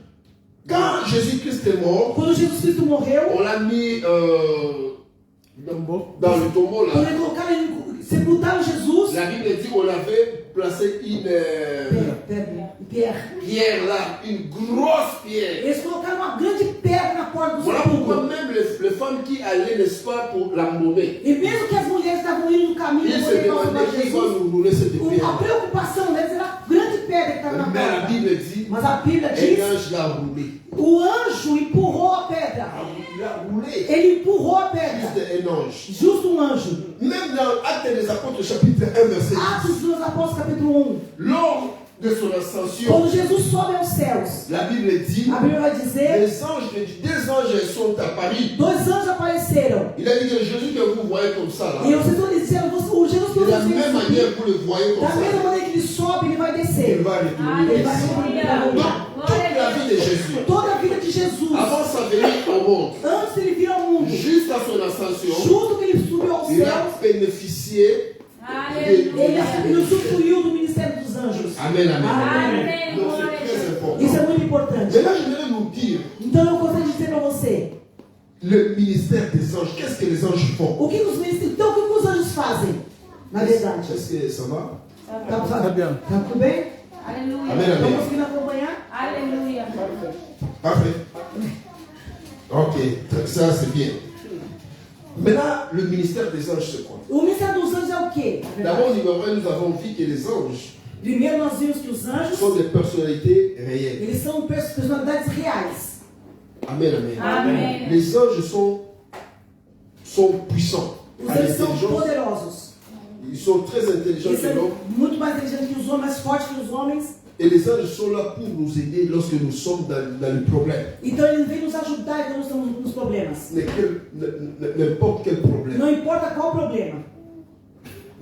quand Jésus-Christ est mort, quando Jesus Cristo morreu, on l'a mis dans le tombeau quando là. ele colocaram ele sepultaram Jesus. La Bible dit qu'on avait placé une Pierre. pierre là, une grosse pierre. Eles colocaram uma grande pedra na porta do Voilà pourquoi sepulcro. même les femmes qui allaient, n'est-ce pas, pour l'emmener, E mesmo que as mulheres estavam indo no caminho ils para se poder demandaient salvar qui va Jesus, nous rouler cette a pierre. preocupação deles era a grande pedra que estava na Mais la porta. Bible dit, Mas a Bíblia un diz, ange l'a roulé. o anjo empurrou a pedra. Il a roulé. Ele empurrou a pedra. Juste un ange. Justo um anjo. Même dans Actes des Apôtres, chapitre 1, verset 10, Atos dos Apóstolos, capítulo 1. lors de son ascension, Quando Jesus sobe aos céus, la Bible dit, a Bíblia vai dizer, deux anges sont apparus. dois anjos apareceram. Il a dit que Jésus que vous voyez comme ça là, E vocês estão dizendo, o Jesus que de la vocês même subir, manière vous le voyez comme da mesma ça, maneira que ele sobe, ele vai il descer. va retourner Ele vai ici. subir, ele vai voltar. Toute la vie de Jésus, Toda a vida de Jesus, avant sa venue au monde, antes ele vir ao mundo, jusqu'à son ascension, junto que ele subiu aos il a céus, bénéficié. ele usufruiu do ministério dos anjos. Amen, amen. Amém. Donc c'est très important. Isso é muito importante. Maintenant, je voudrais nous dire Então eu gostaria de dizer para você, le ministère des anges. Qu'est-ce que les anges font? o que os ministérios, então o que os anjos fazem? Na verdade, Est-ce que ça va? tá bien. tudo bem? Amen, Aleluia. Estão amen. conseguindo acompanhar? Aleluia. Parfait. Ok, ça c'est bien. Maintenant, le ministère des anges, c'est quoi? O ministério dos anjos é o quê? Na verdade? D'abord, numéro 1, nous avons vu que les anges Primeiro nós vimos que os anjos, sont des personnalités réelles. eles são personalidades reais. Amen, amen. Amém. Les anges sont puissants, Os à anjos são l'intelligence. poderosos. Ils sont très intelligents Eles que são l'homme. muito mais inteligentes que os homens, mais fortes que os homens. Et les anges sont là pour nous aider lorsque nous sommes dans le problème. Então eles vêm nos ajudar quando nós estamos nos problemas. N'importe quel problème. Não importa qual o problema.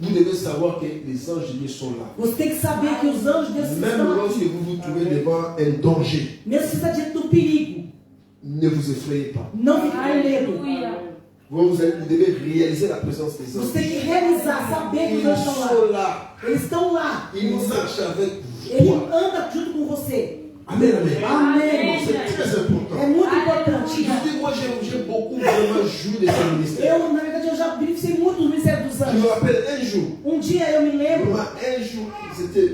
Vous devez savoir que les anges de Dieu sont là. Você tem que saber que os anjos de Deus Même estão lorsque aqui. vous vous trouvez devant un danger, Mesmo se você está diante do perigo, ne vous effrayez pas. não fique com medo. Aleluia. Vous devez réaliser la présence des Você anges. tem que realizar, saber que os Ils anjos estão lá. sont là. Eles estão lá. com Ils você. marchent avec Ele toi. anda junto com você. Amen, amen. Amém. C'est très important. É muito Je importante. dis, moi, j'ai beaucoup vraiment joui de ce ministère. Eu, na verdade, eu já beneficiei muito do ministério dos Je me anjos. rappelle un jour, Dia eu me lembro, un jour, c'était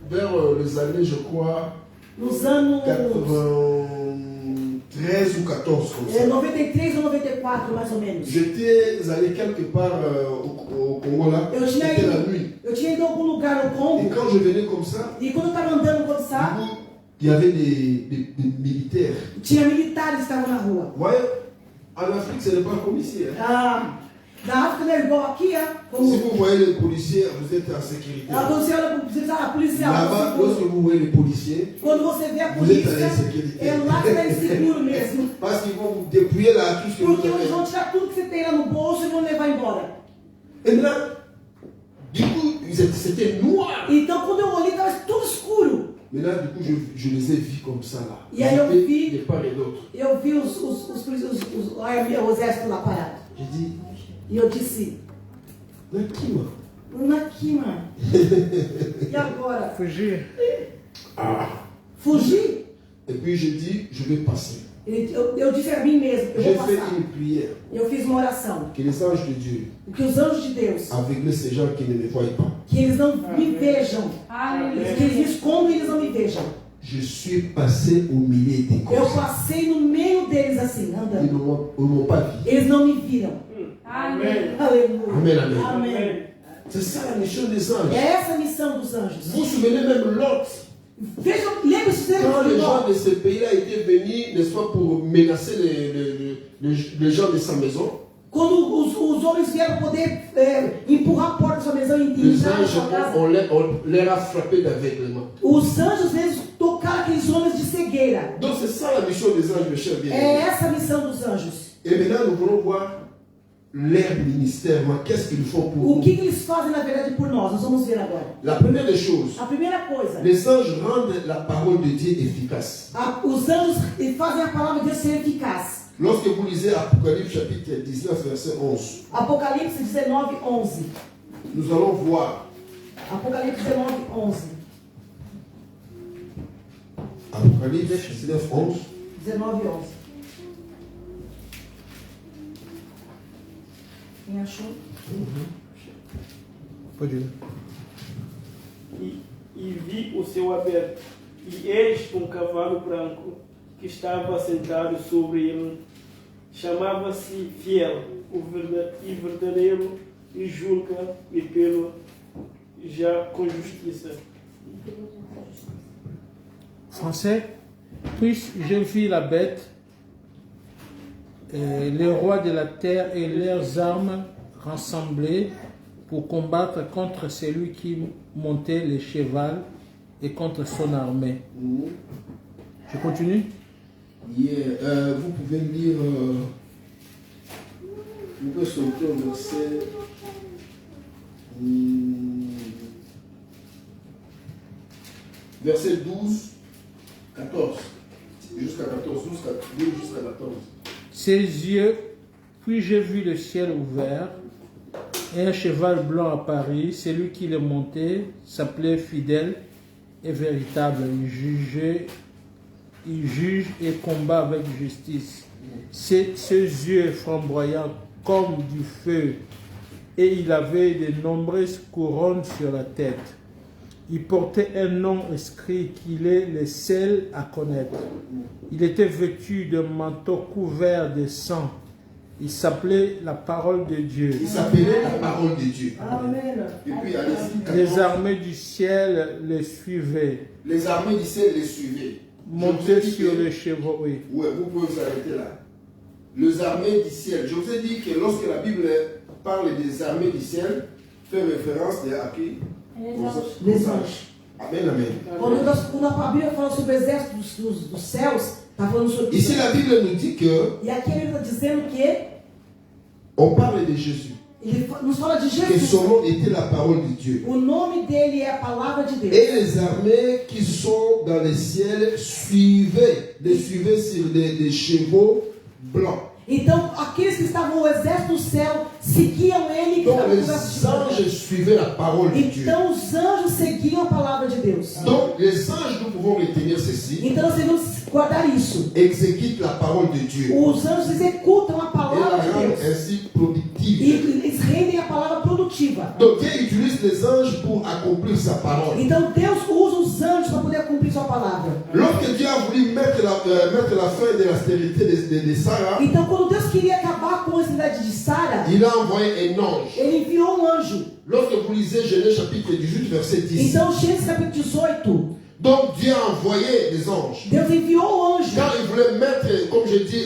vers les années, je crois, nos anos 93 ou 14, comme ça. 93 ou 94, mais ou menos. J'étais allé quelque part au Congo là, Eu tinha c'était la ido, nuit. eu tinha ido a algum lugar no Et Congo, quand je venais comme ça, e quando eu estava andando no WhatsApp, il y avait des militaires. tinha militares que estavam na rua. Vous voyez, en Afrique, ce n'est pas comme ici. Hein. Na África não é igual aqui, como Si vous voyez les policiers, vous êtes en sécurité. quando você olha para a policial, Là-bas, lorsque vous voyez les policiers, quando você vê a vous êtes en polícia, insécurité. é lá que está inseguro mesmo. Parce qu'ils vont vous dépouiller là tout ce que vous Porque eles avez. vão tirar tudo que você tem lá no bolso e vão levar embora. Et là, du coup, c'était noir. Então quando eu olhei, estava tudo escuro. Mais là, du coup, je les ai vus comme ça là. Et alors, Ils étaient puis- de part et d'autre. Eu vi o exército lá parado. J'ai dit, E eu disse, là, qui m'a? aqui, mano. E agora? Fugir. Fugir? Et puis j'ai dit, je vais passer. Eu disse a mim mesmo, eu J'ai vou fait passar. une prière. Eu fiz uma oração. Que les anges de Dieu Que os anjos de Deus, aveuglent ces gens qui ne me voient pas. que eles não me vejam. Aleluia. Que eles me escondam e eles não me vejam. Je suis passé au milieu des Eu corps. passei no meio deles assim, Ils andando. ne m'ont pas vu. Eles não me viram. Amém. Aleluia. Amen, amen. Amém. C'est ça la mission des anges. É essa a missão dos anjos. Vous vous souvenez même Lot, Vejam, lembre-se quand les gens de de ce pays-là étaient venus, n'est-ce pas, pour menacer les gens de sa maison, Quando os homens vieram poder empurrar a porta da sua mansão e les entrar na anges, sua casa, on leur a frappé d'aveuglement. os anjos eles tocaram aqueles homens de cegueira. Donc c'est ça la mission des anges, mes chers É bien-aimés. essa a missão dos anjos. Et maintenant, nous voulons voir leur ministère. Mais qu'est-ce qu'ils font pour O nous? que eles fazem na verdade por nós? Nós vamos ver agora. La première des choses, A primeira coisa, les anges rendent la parole de Dieu efficace. os anjos eles fazem a palavra de Deus ser eficaz. Lorsque vous lisez Apocalypse chapitre 19, verset 11, Apocalipse 19, 11. nous allons voir Apocalipse 19, 11. Apocalypse 19, 11. 19, 11. Quem achou? Pode ir. E vi o céu aberto, e eis um cavalo branco que estava sentado sobre ele. Chamava-se Fiel, e verdadeiro, e julga e pelo já com justiça. Français. Puis je vis la bête, les rois de la terre et leurs armes rassemblées pour combattre contre celui qui montait le cheval et contre son armée. Je continue? Vous pouvez lire, vous pouvez sauter au verset. Verset 12, 14. Jusqu'à 14, jusqu'à 14. Ses yeux, puis j'ai vu le ciel ouvert, et un cheval blanc apparut. Celui qui le montait s'appelait Fidèle et Véritable. Il juge et combat avec justice. Ses yeux flamboyants comme du feu, et il avait de nombreuses couronnes sur la tête. Il portait un nom inscrit qu'il est le seul à connaître. Il était vêtu d'un manteau couvert de sang. Il s'appelait la parole de Dieu. Il s'appelait la parole de Dieu. Amen. Et puis, allez-y. Les armées du ciel le suivaient. Les armées du ciel les suivaient. Montés sur les chevaux, oui. Ouais, vous pouvez vous arrêter là. Les armées du ciel. Je vous ai dit que lorsque la Bible parle des armées du ciel, fait référence à qui? Les anjos. Amen, amen. Quando a Bíblia fala sobre o exército dos céus, está falando sobre Ici, la Bible nous dit que E aqui ele está dizendo que on parle de Jésus. ele nos fala de Que Jesus. son nom était la parole de Dieu. O nome dele é a palavra de Deus. Et les armées qui sont dans le ciel les suivaient sur des chevaux blancs. Então, aqueles que estavam no exército do céu seguiam ele. Que Donc estava les com anges suivaient la parole de Dieu. Então, os anjos seguiam a palavra de Deus. Donc les anges, nous pouvons retenir ceci, Então, nós devemos guardar isso. exécutent la parole de Dieu. Os anjos executam a Et la palavra de rendent Deus. ainsi E productive. eles rendem a palavra produtiva. Donc Dieu utilise les anges pour accomplir sa parole. Então, Deus usa os anjos para poder cumprir sua palavra. Lorsque Dieu a voulu mettre la fin de la stérilité de Sarah, Então, quando Deus queria acabar com a cidade de Sara, il a envoyé un ange. ele enviou um anjo. Lorsque vous lisez Genèse chapitre 18, verset 10, Então, Gênesis capítulo 18, donc Dieu a envoyé des anges. Deus enviou um anjo. Quand il voulait mettre, comme je dis,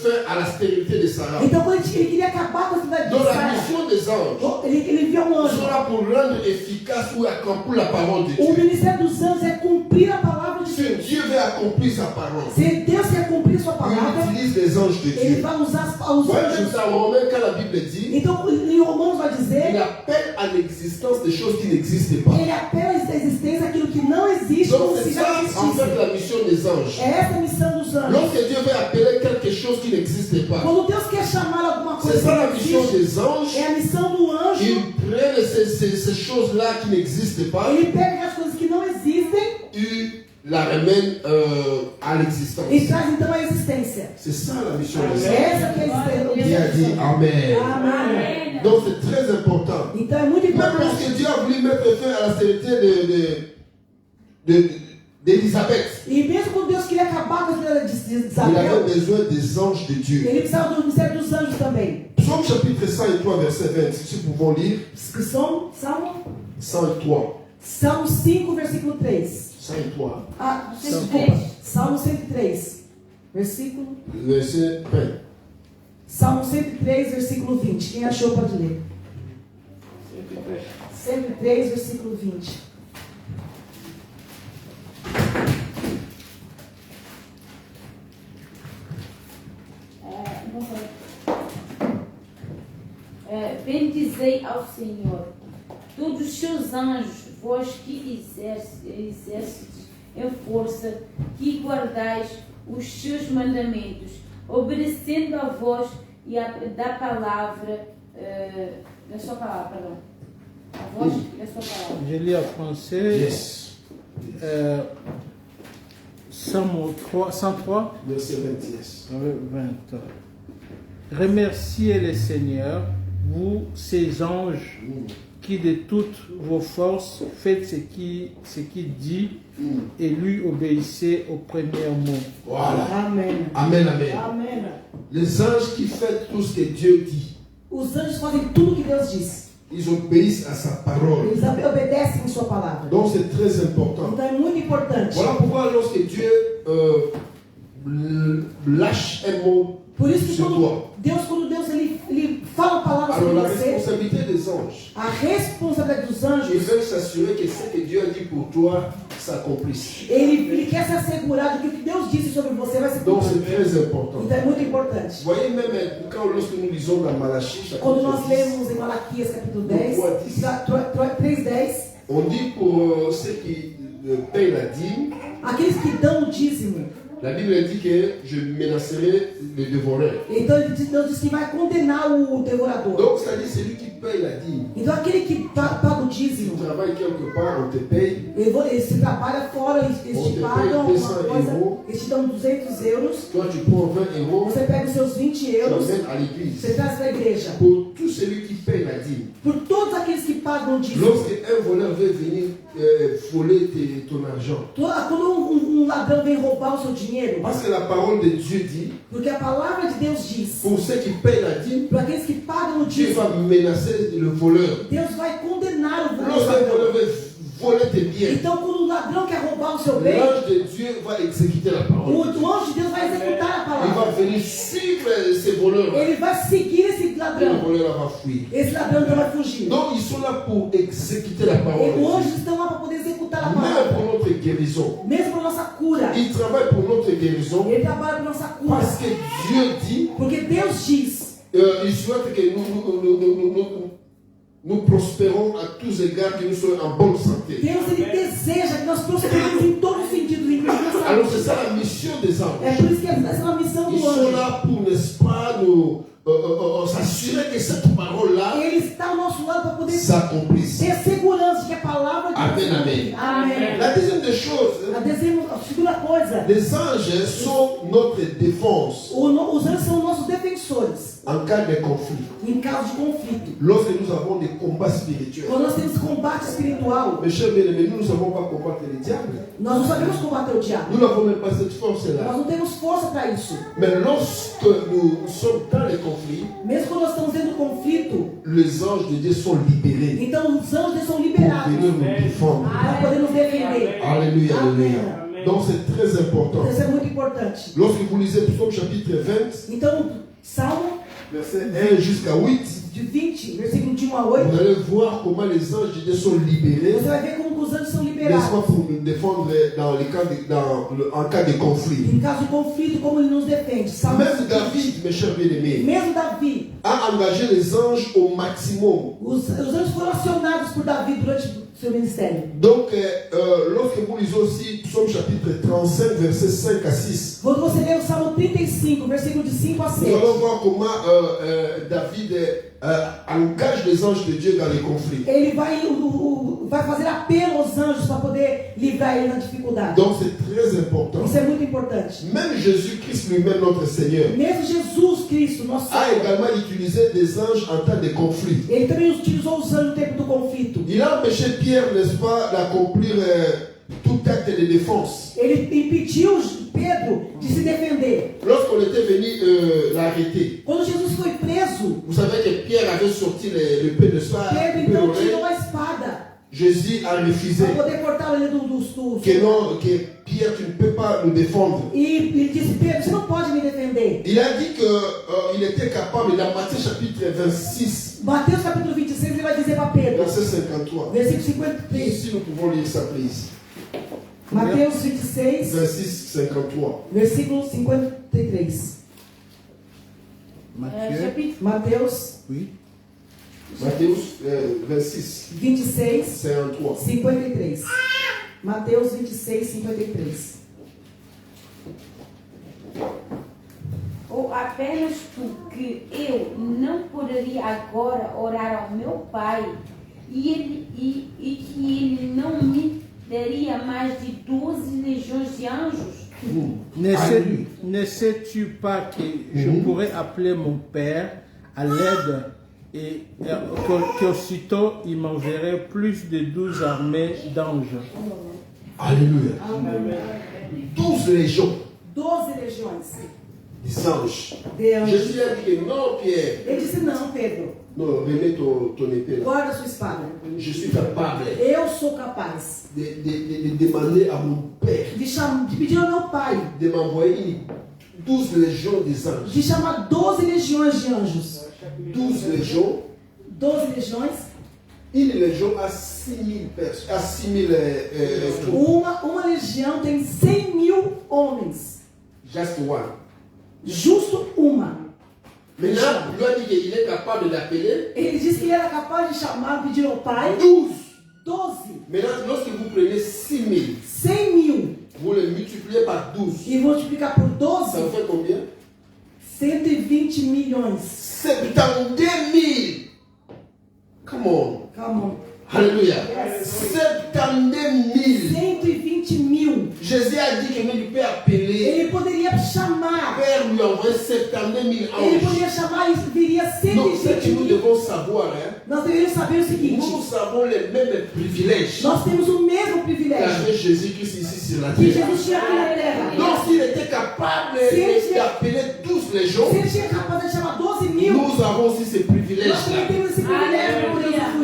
fin à la stérilité de Sarah. Então, quando ele queria acabar com a cidade de Donc la Sara, mission des anges ele enviou um anjo. sera pour rendre efficace ou accomplir la parole de O Dieu. ministério dos anjos é cumprir a palavra de Si Deus. Dieu veut accomplir sa parole, Se Deus quer cumprir sua palavra, il utilise les anges de ele Dieu. vai usar os Ouais, même anjos. ça, en Romains, quand la Bible dit, Então, em Romanos vai il dizer, appelle à l'existence des choses qui n'existent pas. ele apela à existência aquilo que não existe, Donc como c'est se ça, já en existisse. fait, la mission des anges. É essa a missão dos anjos. Lorsque Dieu veut appeler quelque chose qui n'existe pas, Quando Deus quer chamar alguma c'est coisa ça la que não mission existe, des anges. é a missão do anjo. Ils prennent ces choses-là qui n'existent pas Ele pega as coisas que não existem et la ramène à l'existence. e traz então a existência. C'est ça la mission des anges. Essa que é a Qui a dit existência. Amen. Amém. Donc c'est très important. Então é muito Même importante. lorsque Dieu a voulu mettre fin à la stérilité d'Élisabeth, E mesmo quando Deus queria acabar com a cidade de il avait Isabel, besoin des anges de Dieu. ele precisava do ministério dos anjos também. Psaume chapitre 103, verset 20, si nous pouvons lire. Que são Salmo 103. 5, versículo 3. 103. Ah, desculpa. Salmo 103, versículo. Verset 20. Salmo 103, versículo 20. Quem achou pode ler. 103, versículo 20. Bendizei ao Senhor, todos os seus anjos, vós que exercetes em força, que guardais os seus mandamentos, obedecendo a voz e da palavra, da sua palavra, perdão. A voz da sua palavra. Je lis en français. Yes. Psaume 103, Verset 20. Yes. 20. Remerciez le Seigneur, vous, ses anges, qui de toutes vos forces faites ce qu'il dit et lui obéissez au premier mot. Voilà. Amém. Amen, amen. Amém. Les anges qui font tout ce que Dieu dit, Os anjos fazem tudo que Deus diz. ils obéissent à sa parole. Eles obedecem a sua palavra. Donc c'est très important. Então é muito importante. Voilà pourquoi lorsque Dieu lâche un mot Por isso que sur toi, quando Deus ele fala a palavra alors sobre la você, responsabilité des anges, a responsabilidade dos ils anjos, veulent s'assurer que ce que Dieu a dit pour toi s'accomplisse. ele quer se assegurar de que o que Deus disse sobre você vai se Donc cumprir. c'est très important. Então é muito importante. Vous voyez même lorsque nous lisons dans Malachie, Quando chapitre nós 10, lemos em Malaquias capítulo 10, Qual diz? 3:10, on dit pour ceux qui payent la dîme, aqueles que dão o dízimo. la Bible dit que je menacerai les dévoreurs. Então Deus diz que vai condenar o devorador. Donc c'est-à-dire celui qui paye la dîme. Então aquele que paga o Tu dízimo, travailles quelque part, on te paye. eles se trabalha fora, eles te pagam alguma 200 coisa, euros. eles te dão 200 euros, Toi tu prends 20 euros, você pega os seus 20 tu euros, amènes à l'église. você traz para a igreja. Pour tout celui qui paye la dîme. Por todos aqueles que pagam o dízimo. Lorsque un voleur veut venir voler ton argent, Quando ladrão vem roubar o seu dinheiro, parce que la parole de Dieu dit, porque a palavra de Deus diz, pour ceux qui payent la dîme, para aqueles que pagam o Dieu dízimo, va menacer le voleur. Deus vai condenar o Lorsque un ladrão. voleur veut voler tes biens, Então, quando o ladrão quer roubar o seu bem, l'ange de Dieu va exécuter la parole. o anjo de Deus vai executar a Il palavra. va venir suivre ces voleurs. Ele vai seguir esse Et le ladrão. voleur va fuir. Esse ladrão não vai fugir. Donc ils sont là pour exécuter la parole. E de os Dieu. anjos estão lá para poder executar a Même palavra. pour notre guérison. Mesmo para nossa cura. Ils travaillent pour notre guérison Ele trabalha para nossa cura. parce que Dieu dit, Porque Deus diz, il souhaite que nous prospérons à tous égards, que nous soyons en bonne santé. Deus ele deseja que nós prosperemos em todos os sentidos, inclusive na Alors saúde. c'est ça la mission des É anges. por isso que essa é uma missão Ils do sont anjo. là pour, n'est-ce pas, nous s'assurer que cette parole-là Ele está ao nosso lado para poder s'accomplisse. ter segurança de que a palavra de Amen, Deus. amen. Amém. La deuxième des choses, A segunda coisa, les anges sont notre défense os anjos são nossos defensores en cas de conflit. em caso de conflito. Lorsque nous avons des combats spirituels. Quando nós temos combate espiritual, Mes chers bien-aimés, nous ne savons pas combattre le diable. nós não sabemos combater o diabo. Nous n'avons même pas cette force-là. Nós não temos força para isso. Mais lorsque nous sommes dans les conflits, Mesmo quando nós estamos dentro do conflito, les anges de Dieu sont libérés então os anjos eles são pour liberados venir nous défendre. para poder nos defender. Alléluia, alléluia. Amen. Donc c'est très important. Isso é muito importante. Lorsque vous lisez Psaume chapitre 20, Então, Salmo verset 1 jusqu'à 8, de 20, versículo de 1 a 8, vous allez voir comment les anges de Dieu sont libérés, você vai ver como que os anjos são n'est-ce liberados. pas, pour nous défendre en cas de conflit. Em caso de conflito, como ele nos defende. Salmo Même David, mes chers bien-aimés, Mesmo Davi, a engagé les anges au maximum. os anjos foram acionados por Davi durante o seu ministério. Donc, lorsque vous lisez aussi Psaume chapitre 35, versets 5 à 6, Quando você lê o Salmo 35, versículo de 5 a nous 7, allons voir comment David engage les anges de Dieu dans les conflits. ele vai fazer apelo aos anjos para poder livrar ele na dificuldade. Donc, c'est très important. Isso é muito importante. Même Jésus-Christ lui-même, notre Seigneur, Mesmo Jesus Cristo, nosso a Senhor, également utilisé des anges en temps de conflit. ele também utilizou os anjos no tempo do conflito. Il a empêché Pierre, n'est-ce pas, d'accomplir tout acte de défense. Ele impediu Pedro de se defender. Lorsqu'on était venu l'arrêter, Quando Jesus foi preso, vous savez que Pierre avait sorti l'épée, n'est-ce pas, Pedro l'épée então d'oreille. tirou a espada Jésus a refusé para poder cortar a orelha do que non, que Pierre, tu ne peux pas nous défendre. E ele disse, Pedro, você não pode me defender. Il a dit qu'il était capable, dans Matthieu chapitre 26, Mateus capítulo 26, ele vai dizer para Pedro, verset 53. versículo 53. Ici, nous pouvons lire ça, please. Mateus 26, 26, 53. versículo 53. Matthieu, Chapitre Mateus oui. Matthieu 26, 26, 53. 53. Mateus 26, 53. ou apenas porque eu não poderia agora orar ao meu Pai e que Ele não me daria mais de 12 legiões de anjos? Ne sais-tu pas que je pourrais appeler mon Père à l'aide Et qu'aussitôt il m'enverrait plus de 12 armées d'anges. Alléluia. 12 légions 12 legiões des anges. de anjos. Jésus a dit que non, Pierre. Ele disse, não, Pedro, Non, remets ton épée là. guarda sua espada. Je suis capable Eu sou capaz de demander à mon Père de pedir ao meu pai de m'envoyer 12 légions des anges. de chamar 12 legiões de anjos. 12 légions. 12 legiões. Une légion a 6 000 personnes. A 6 000 Uma legião tem 100.000 homens. just one. Justo uma. Maintenant, il lui a dit qu'il est capable d'appeler Ele disse que ele era capaz de chamar, pedir ao pai 12. 12. Maintenant, lorsque vous prenez 6 000, 100.000 vous le multipliez par 12. e multiplicar por Ça 12, fait combien? 120 milhões. 72 000. Come on. Come on. Alléluia. 72 000. 120 mil. Jésus a dit que lui peut appeler. Ele poderia chamar. Père lui envoie 72 000 Ele anges. poderia chamar e viria Donc, ce 120 que nous mil. devons savoir, hein, Nós deveríamos saber o seguinte: nous avons les mêmes privilèges nós temos o mesmo privilégio qu'avait Jésus-Christ ici sur la que terre. Jesus tinha aqui na terra. Donc, s'il était capable d'appeler 12 légions, Se ele tinha capaz de chamar 12 mil, nous avons aussi ces nós privilèges-là. também temos esse privilégio.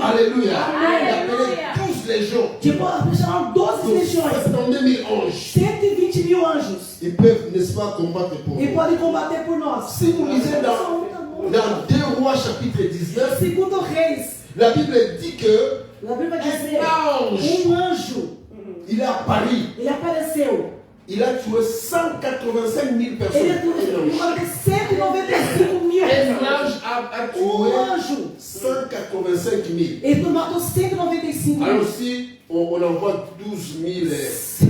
Alléluia. Alléluia. D'appeler 12 légions. De chamar 12 Donc, legiões, 72 000 anges. 120 mil anjos. Ils peuvent, n'est-ce pas, combattre pour E nous. podem combater por nós. Si vous lisez dans 2 Rois chapitre 19, Segundo Reis, la Bible dit que a Bíblia vai dizer: ange. anjo, il est à Paris. ele apareceu. Il a tué 185 000 personnes. Ele matou 195 mil. Un ange a tué Anjo. 185 000. Ele matou 195 Alors mil. si on envoie 12 000 Se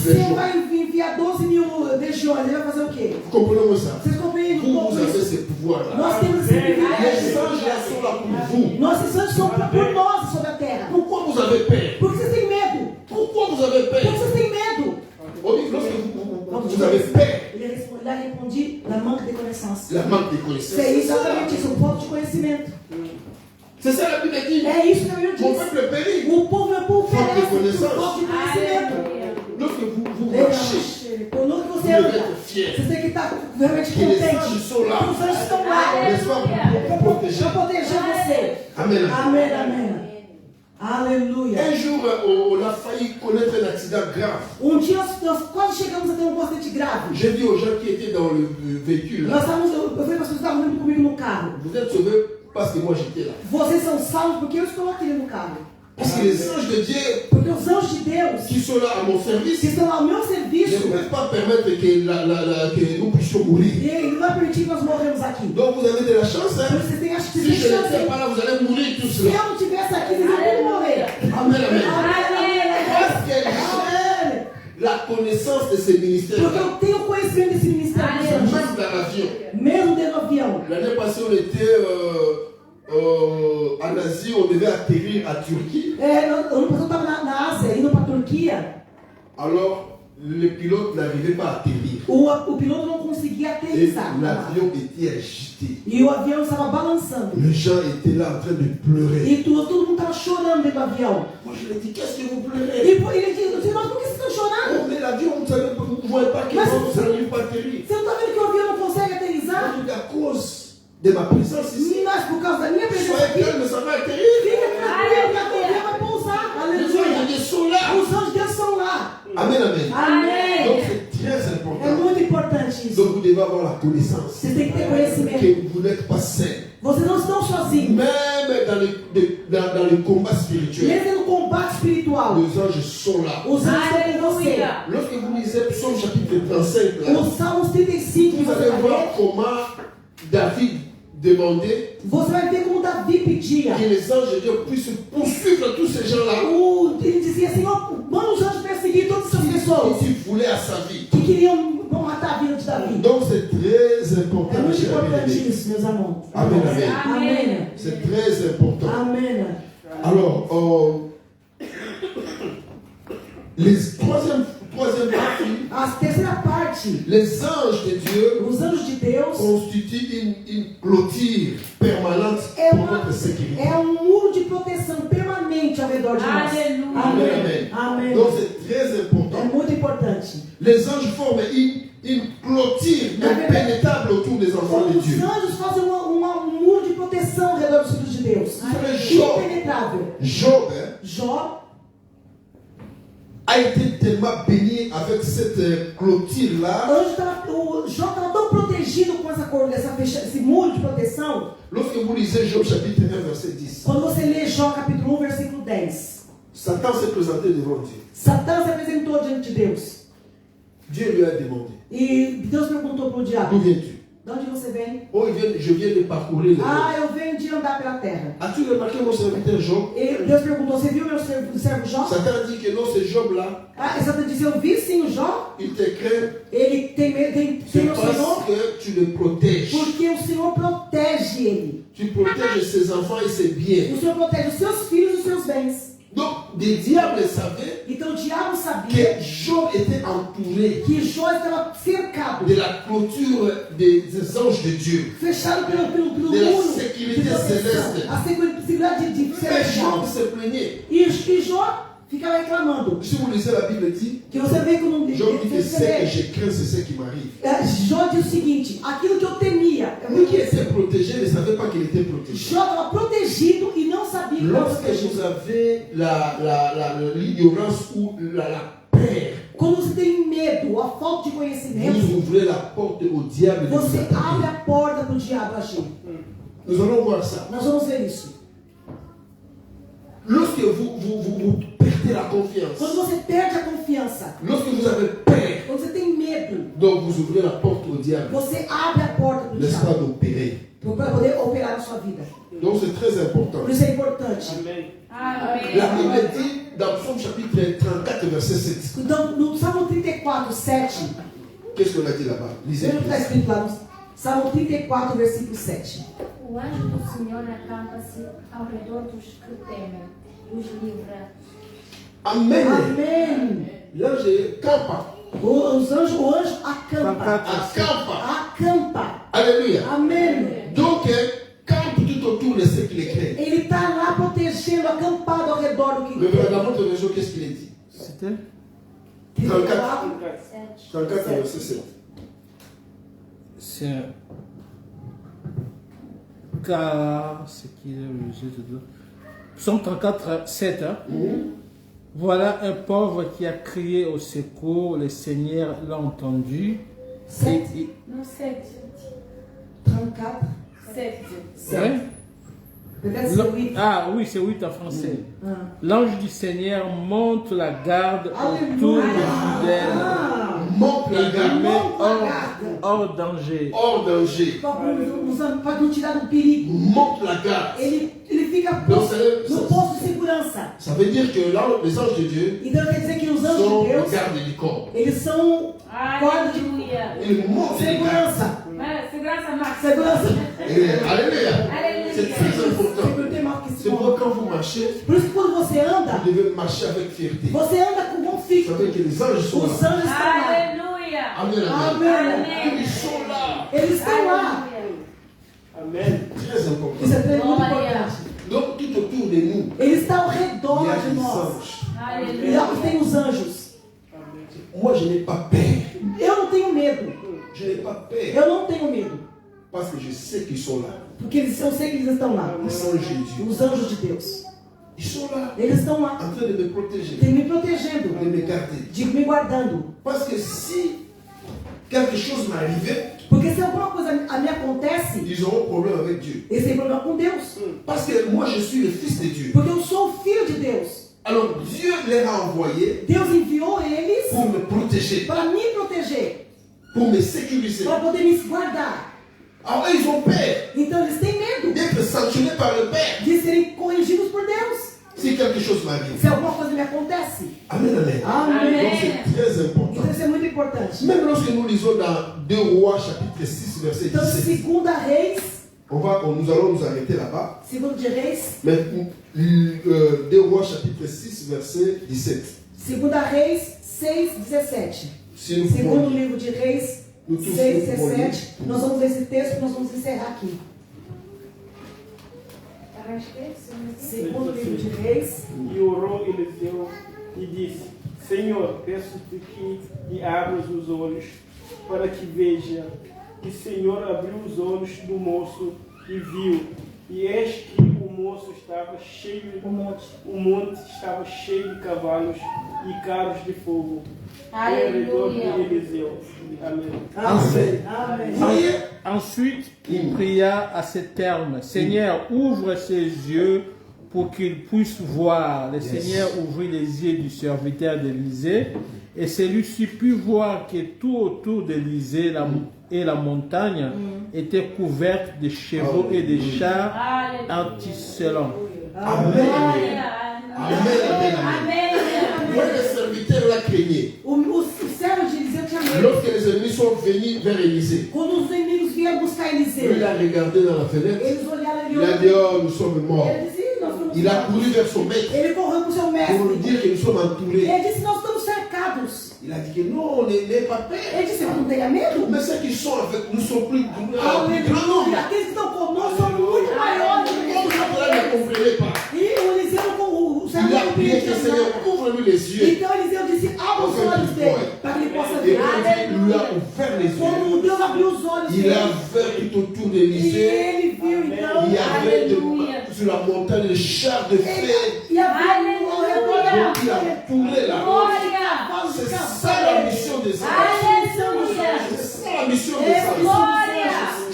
légions, vai enviar 12 mil legiões, ele vai fazer o quê? vous comprenez ça? Vocês compreendem um Vous, pouco vous avez isso? ces pouvoirs-là. Nós temos esse Les privilégio. anges là sont là pour vous. Nossos anjos são por nós sobre a terra. Pourquoi vous avez peur? Por que vocês têm medo? Pourquoi vous avez Por que peur? vocês têm medo? Lorsque vous avez peur, Ele a respondi na manca de connaissance. la manque de Isso connaissance. é exatamente isso, o pouco de conhecimento. C'est ça la Bible dit. É isso que a Bíblia Mon diz. peuple périt. O povo Falta de perece connaissance. por falta de conhecimento. Lorsque vous marchez, Por onde vous você devez anda, être fier. você tem que estar realmente Que les contente. anges sont là. Os anjos estão lá N'est-ce pas, pour vous protéger. para proteger você. Amen. Amém, amém. Aleluia. Un jour, on a failli connaître un accident grave. Dia nós quase chegamos a ter um acidente grave. J'ai dit aux gens qui étaient dans le véhicule, Nós là, estávamos, eu falei para as pessoas que estavam indo comigo no carro. vous êtes sauvés parce que moi j'étais là. Vocês são salvos porque eu estou aqui no carro. Parce que les anges de Dieu Porque os anjos de Deus qui sont là à mon que service estão ao meu ne serviço, peuvent pas permettre que nous puissions mourir. e ele não vai permitir que nós morremos aqui. Donc vous avez de la chance. Então Hein? vocês têm a Si je chance. n'étais pas là, vous allez mourir tous Se là. eu não estivesse aqui, vocês iam morrer. Amen, amen. Parce que Amém. la connaissance de ces ministères, Porque eu tenho conhecimento desse ministério dos anjos. même dans l'avion. Mesmo dentro do avião. L'année passée, on était en Asie, on devait atterrir à Turquie. Ano passado eu estava na Ásia, indo para a Turquia. Alors, le pilote n'arrivait pas à atterrir. O piloto não conseguia Et aterrissar. l'avion était agité. E o avião estava balançando. Les gens étaient là en train de pleurer. E todo mundo estava chorando dentro do avião. Moi, je lui ai dit, qu'est-ce que vous E pleurez? ele disse, mas por que vocês estão chorando? Oh, mais l'avion, vous ne voyez pas que Mas- vous n'arrivez pas à atterrir. Você não está vendo que o avião não consegue aterrissar? Donc, à cause de ma présence ici, Mas por causa da minha presença soyez aqui, calme, ça va atterrir. fica tranquilo que o avião vai pousar. Les anges Aleluia. de Dieu sont là. Os anjos de Deus são lá. Amen, amen. Donc, Amém. c'est très É important. muito importante isso. Donc, vous devez avoir la connaissance Vocês têm que ter conhecimento. que vous n'êtes pas seul. Vocês não estão sozinhos. Même dans les combats spirituels, Mesmo no combate espiritual, les anges sont là. os anjos estão com você. Lorsque vous lisez Psaume chapitre 35, là, O Salmos 35 que vous você allez vai voir ler, comment David demandait você vai ver como Davi pedia. que les anges de Dieu puissent poursuivre tous ces gens-là Ele dizia, Senhor, manda os anjos perseguir todas essas pessoas qui voulaient à sa vie. que queriam matar a vida de Davi. Donc c'est très important. É muito cher importante bien-aimé. isso, meus irmãos. Amen, amen. Amém. C'est très important. Amém. Alors, les troisième partie, A terceira parte verdade, les anges de Dieu os anjos de Deus constituent une clôture permanente é, pour uma, notre sécurité. é um muro de proteção permanente ao redor de nós. Aleluia. Amém. Amen. Amém. Donc c'est très É important. muito importante. Les anges forment une clôture impénétrable autour des enfants de Os Dieu. anjos fazem um muro de proteção ao redor dos filhos de Deus. Job, Impenetrável. Job hein, Jó a été tellement béni avec cette clôture-là. o Jó estava tão protegido com esse muro de proteção. Lorsque vous lisez Job chapitre 1 verset 10, Quando você lê Jó capítulo 1, versículo 10. Satan s'est présenté devant Dieu. Satã se apresentou diante de Deus. Dieu lui a demandé, E Deus perguntou para o d'où diabo: viens-tu? de onde você vem? Oh, je viens de parcourir les Ah, mondes. eu venho de andar pela terra. As-tu remarqué mon serviteur Job? E Deus perguntou: você viu meu servo Jó? Satan a dit que non, ce Job-là, Ah, Satã disse: eu vi sim o Jó. il te craint, Ele tem medo, tem c'est o Senhor, parce que tu le protèges. porque o Senhor protege ele. Tu protèges ses enfants et ses biens. O Senhor protege os seus filhos e os seus bens. Donc, des diables savaient Então o diabo sabia que Job était entouré que Jó estava cercado, de la clôture des anges de Dieu. fechado pelo De la muro sécurité de proteção, céleste. a segurança de Mais celestial. Job se plaignait. E Jó ficava reclamando. Si vous lisez la Bible, dit, Que você vê que não Job dit que ce que je crains, c'est ce qui m'arrive. Jó diz o seguinte: aquilo que eu temia, Lui qui était protégé ne savait pas qu'il était protégé. Jó estava protegido e não sabia que estava Lorsque protegido. vous avez l'ignorance ou la peur, Quando você tem medo, a falta de vous conhecimento, ouvrez la porte au diable de vous você abre attaquer. a porta para o diabo agir. Nous allons voir ça. Nós vamos ver isso. Lorsque vous perdez la confiance, Quando você perde a confiança, lorsque vous avez peur, quando você tem medo, donc vous ouvrez la porte au diable, você abre a porta para o n'est-ce pas, diabo d'opérer. para poder operar na sua vida. Donc c'est très important. Por isso é importante. Amen. La Amém. Bible dit dans Psaume chapitre 34, verset 7. Então, no Salmo 34, 7, Qu'est-ce qu'on a dit là-bas? Lisez. veja o que está escrito lá no Salmo 34, versículo 7. O anjo do Senhor acampa-se ao redor dos que temem, os livra. Amen. Amém. L'ange campa. O anjo acampa. Acampa. Alléluia. Amém. Donc, campe tout autour de ceux qui les craignent. Ele está lá protegendo, acampado ao redor do que Mais dans votre région, qu'est-ce qu'il est dit? C'était 34. 7. 34, verset 7. C'est car ce qui est obligé de dire. Psaume 34, 7. Hein? Voilà un pauvre qui a crié au secours, le Seigneur l'a entendu. 7, No 7. 34, 7. 7. Ouais? Peut-être c'est 8. Ah oui, c'est 8 en français. Ah. L'ange du Seigneur monte la garde Alléluia. autour de fidèles Ah. Monte et la les garde met Monte la garde. hors danger. hors danger. Para não tirar do perigo. Monte la garde. Ele fica Não, posto, você- no posto de segurança. Ça veut dire que là, les anges de Dieu Então quer dizer que os anjos sont de Deus, garde du corps. eles são guarda de Aleluia. Ils montent les gardes. segurança. Mas segurança máxima. Segurança. Alléluia. C'est Aleluia. très important. Segurança máxima. C'est pourquoi quand vous marchez, Por isso que quando você anda, vous devez marcher avec fierté. você anda com Vous conflito. savez que les anges sont Os là. anjos estão lá. Aleluia. Amen, amen. Amém. Ils sont là. Eles estão lá. Amen. Très important. Isso é muito Glória. importante. Donc tout autour de nous, Ele está ao il redor y a de des nós. anges. E lá Aleluia. tem os anjos. Moi, je n'ai pas peur. Eu não tenho medo. Je n'ai pas peur. Eu não tenho medo. Parce que je sais qu'ils sont là. Porque eu sei que eles estão lá. Les anges de Dieu. Os anjos de Deus. Ils sont là. Eles estão lá. En train de me protéger. Tem me protegendo. De me garder. De me guardando. Parce que si quelque chose m'arrivait, Porque se alguma coisa a me acontece, ils auront problème avec Dieu. eles têm problema com Deus. Parce que moi, je suis le fils de Dieu. Porque eu sou o filho de Deus. Alors Dieu les a envoyés Deus enviou eles pour me protéger, para me proteger. pour me sécuriser. Para poder me guardar. Alors eux, ils ont peur Então eles têm medo d'être sanctionnés par le Père de serem corrigidos por Deus. si quelque chose m'arrive. Se alguma coisa me acontece. Amen, amen. Amém. Donc c'est très important. Então isso é muito importante. Même lorsque nous lisons dans 2 Rois chapitre 6 verset Então, 17, segunda Reis, nous allons nous arrêter là-bas. segundo de Reis, Mais 2 Rois chapitre 6 verset 17. segunda Reis 6:17. Se nous Segundo pouvons livro de Reis Nous tous 6, nous pouvons 17. Nós vamos ler esse texto e nós vamos encerrar aqui. Segundo livro de Reis. E orou Eliseu e disse: Senhor, peço-te que me abras os olhos para que veja. E o Senhor abriu os olhos do moço e viu. E eis que o moço estava cheio de o monte estava cheio de cavalos e carros de fogo. Aleluia. De Eliseu. Amém. Amém. Ensuite, il pria à ces termes, Seigneur, ouvre ses yeux pour qu'il puisse voir. Le Seigneur ouvrit les yeux du serviteur d'Élysée, et celui-ci put voir que tout autour d'Élysée et la montagne était couverte de chevaux et de chars anticelants. Amen. Amen. Amen. Moi, le serviteur l'a craigné. O servo de Eliseu tinha medo. Lorsque les ennemis sont venus vers Élisée, Quando os inimigos vieram buscar Eliseu, il a regardé dans la fenêtre. eles olharam Il a dit, oh, nous sommes morts. Ele disse, nós estamos Il a couru vers son maître Ele correu para o seu mestre. pour lui dire que nous sommes entourés. Ele disse, nós estamos cercados. Il a dit que non, n'ayez pas peur. Ele disse, mas não tenha medo. Mais ceux qui sont avec nous sont plus grands nombre. Aqueles que estão conosco são muito maiores do que Comme ça, nós. cela ne comprenait pas. E o Eliseu, o servo Il a não prié que podia Seigneur, entender. ouvre-lui les yeux. Então Eliseu disse, abra os olhos dele, para que ele possa Et ver. quand il lui a ouvert les Quando yeux, Deus abriu os olhos il a dele, vu tout autour e d'Élysée. ele viu então, Il y avait Alléluia. sur la montagne des chars de feu. e havia ao redor Donc il a tourné là. C'est ça la mission des anges. C'est ça la mission des anges.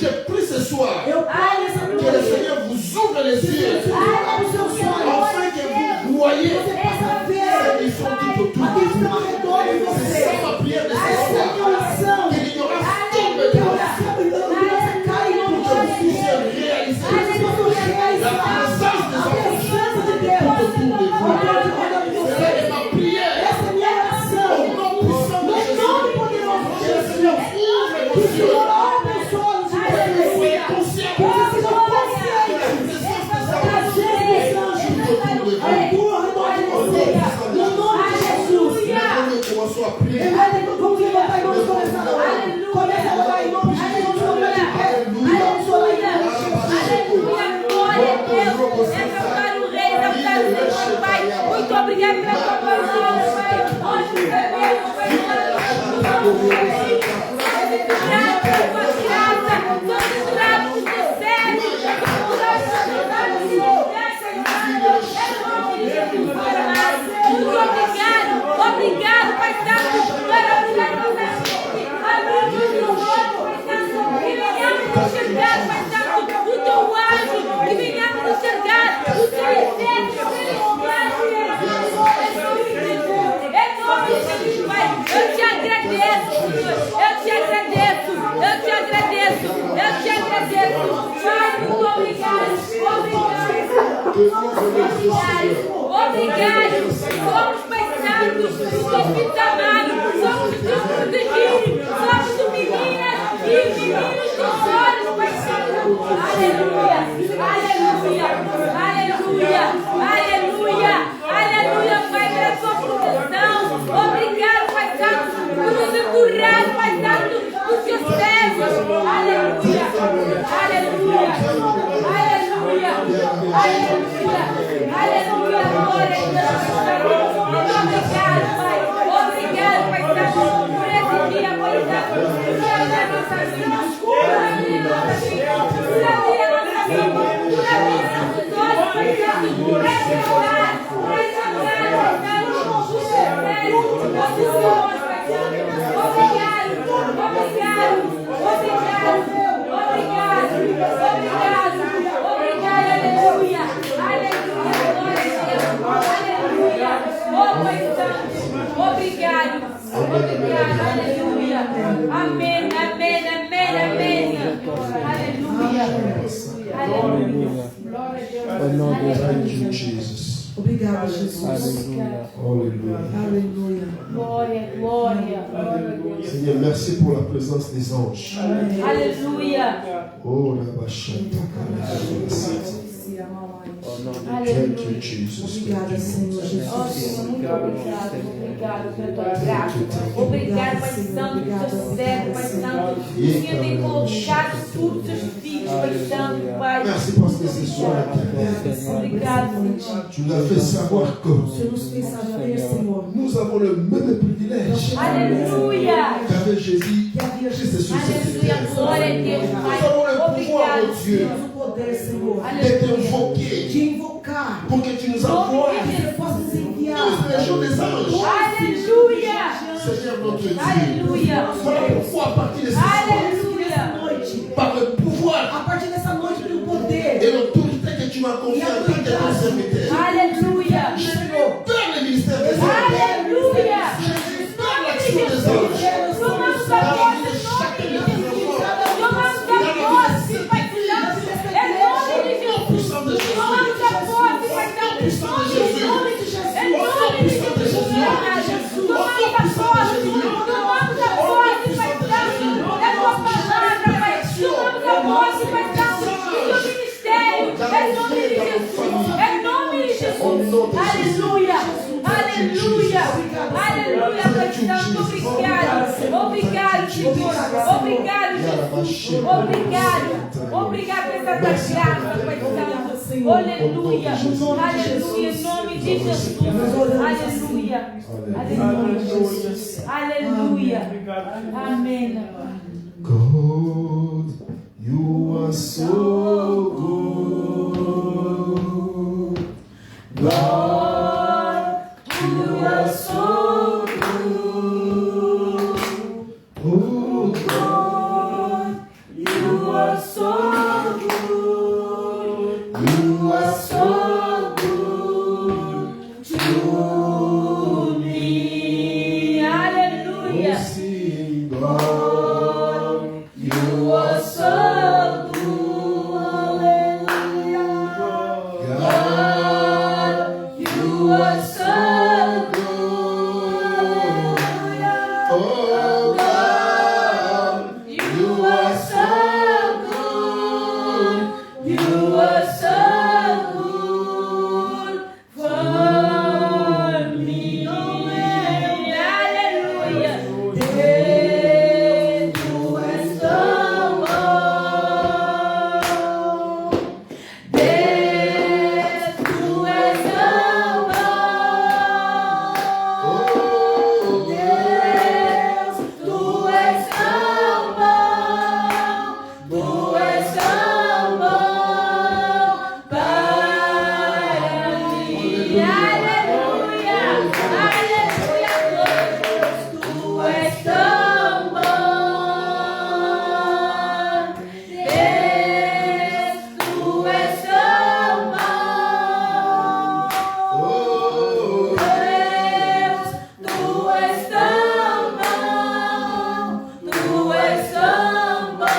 J'ai pris ce soir Eu paro essa que le noite. Seigneur vous ouvre les yeux Abra os seus olhos. afin que vous voyez Você possa ver ceux qui sont tout autour de aqueles que estão ao vous. redor de C'est você. ça ma prière de ce Essa é a minha soir. oração. Que l'ignorance tombe Que de a vous. oração e a ignorância caia em nome de Que vous Jesus. puissiez réaliser Vocês possam realizar la présence des a anges presença de tout Deus. autour de vous. Ao redor de C'est vocês. ma prière. Essa é a minha oração. Au nom puissant de No Jésus. nome poderoso de Que le Jesus. Seigneur ouvre Que o vos yeux. Senhor abra os olhos de vocês. Soyez conscients Que vocês sejam que la conscientes présence des da anges presença dos anjos tout autour de vous. ao redor de vocês. No nome de Jesus. Maintenant, nous commençons à prier. Vamos levantar e vamos começar a orar. Começa a orar em nome de Jesus. Vamos orar de pé. E vamos orar em nome de Jesus. Aleluia, glória a Deus. Exaltar o Rei, exaltar o Senhor, Pai. Muito obrigado pela tua palavra, Pai. Nós te sabemos, Pai. Graças pela tua graça. Somos gratos do céu. Muito obrigado. Obrigado, Pai Santo, para abrir nossa mente. Abrir o teu olho, Pai Santo. Que venhamos enxergar, Pai Santo, o teu anjo. Que venhamos enxergar o teu exército celestial. Em nome de Jesus, Pai. Eu te agradeço, Senhor. Eu te agradeço. Eu te agradeço. Eu te agradeço. Pai, muito obrigado. Obrigado. Somos Pai Santo, os teus amados. Somos os teus protegidos. Somos meninas e meninos dos olhos, Pai Santo. Aleluia. Aleluia. Aleluia. Aleluia. Aleluia, Pai, pela tua proteção. Obrigado, Pai Santo, por nos enturrar, Pai Santo, dos teus servos. Aleluia. Aleluia. Aleluia. Aleluia. Aleluia. Glória a Deus. Muito obrigado, Pai. Obrigado, Pai Santo, por esse dia, Pai Santo. Por abrir a nossa vida. Por abrir a nossa vida. Por abrir a nossa vida. Por abrir nossos olhos, Pai Santo. Por restaurar. Por restaurar, Pai Santo. Os critérios dos nossos olhos, Pai Santo. Obrigado. Obrigado. Obrigado. Obrigado. Obrigado. Obrigado. Aleluia. Aleluia. Glória a Deus. Aleluia. Oh, Pai Santo. Obrigado. Obrigado. Aleluia. Amém. Amém. Amém. Amém. Aleluia. Aleluia. Glória a Deus. Au nom de Thank Jésus. you, Jesus. Obrigado, Jesus. Alléluia. Alléluia. Aleluia. Glória, glória, glória a Deus. Seigneur, merci pour la présence des anges. Aleluia. Oh, la bachata, Thank you, Jesus. Obrigada, Senhor Jesus. Ó Senhor, muito obrigado, obrigado pela tua graça. Obrigado, Pai Santo, pelo teu servo, Pai Santo. O Senhor tem colocado tudo os teus filhos, Pai Santo, Pai. Merci parce que ce soir, Obrigado, Senhor. tu nous as fait savoir O que Senhor nos fez saber, Senhor, nous avons le même privilège Aleluia. qu'avait Jésus. que havia Christ Jesus. sur cette Aleluia, terre. glória a Deus, Nous Pai. avons le pouvoir, Obrigado, oh Dieu, Temos o poder, Senhor, d'être Aleluia. invoqué de invocar, pour que tu nous envoies que Ele possa nos enviar. tous les jours des anges. Aleluia. Seigneur notre Dieu. Aleluia. Voilà pourquoi à partir de ce soir, Aleluia. Noite, par le pouvoir a partir dessa noite, pelo poder, et l'autorité que tu m'as confiée en tant que ton serviteur, Aleluia. je libère le ministère des anges. Aleluia. Je libère l'action des anges. Tomamos a posse em nome de Jesus. Tomamos a posse, Pai Santo. Em nome de Jesus. Tomamos a posse, Pai Santo. Em nome de Jesus. Em nome de Jesus. Tomamos a posse. Tomamos a posse, Pai Santo. É tua palavra, Pai. Tomamos a posse, Pai Santo. Do teu ministério. Em nome de Jesus. Em nome de Jesus. Aleluia. Aleluia. Aleluia, Pai Santo. Obrigado. Obrigado, Senhor. Obrigado, Jesus. Obrigado. Obrigado por essa tua graça, Pai Santo. Aleluia. Aleluia. Em nome de Jesus. Aleluia. Aleluia. Aleluia. Obrigado. Amém. God, you are so good. Lord, you are so good. Oh, Lord, you are so good. You are so good to me. Aleluia. sing God. Lord, you are so good. God, you are so good. Oh, God, You are so good. You are so good for me. Aleluia. Deus, tu és tão bom. Deus, tu és tão bom. oh, Deus, tu és tão bom, tu és tão bom para mim. Aleluia, aleluia, Deus, tu és tão bom. Deus, tu és tão bom. oh, Deus, tu és tão bom, tu és tão bom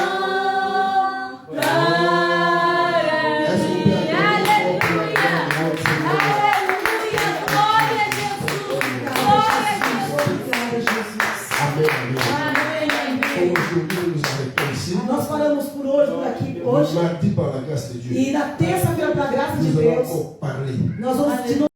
para mim. Aleluia, aleluia, glória a Jesus, glória a Jesus. Amen, amen. Amém. Aujourd'hui, nous arrêtons ici. nós paramos por hoje, por aqui, hoje. Mardi, par la grâce de Dieu, E na terça-feira, pela graça de nous allons Deus, encore parler nós vamos de novo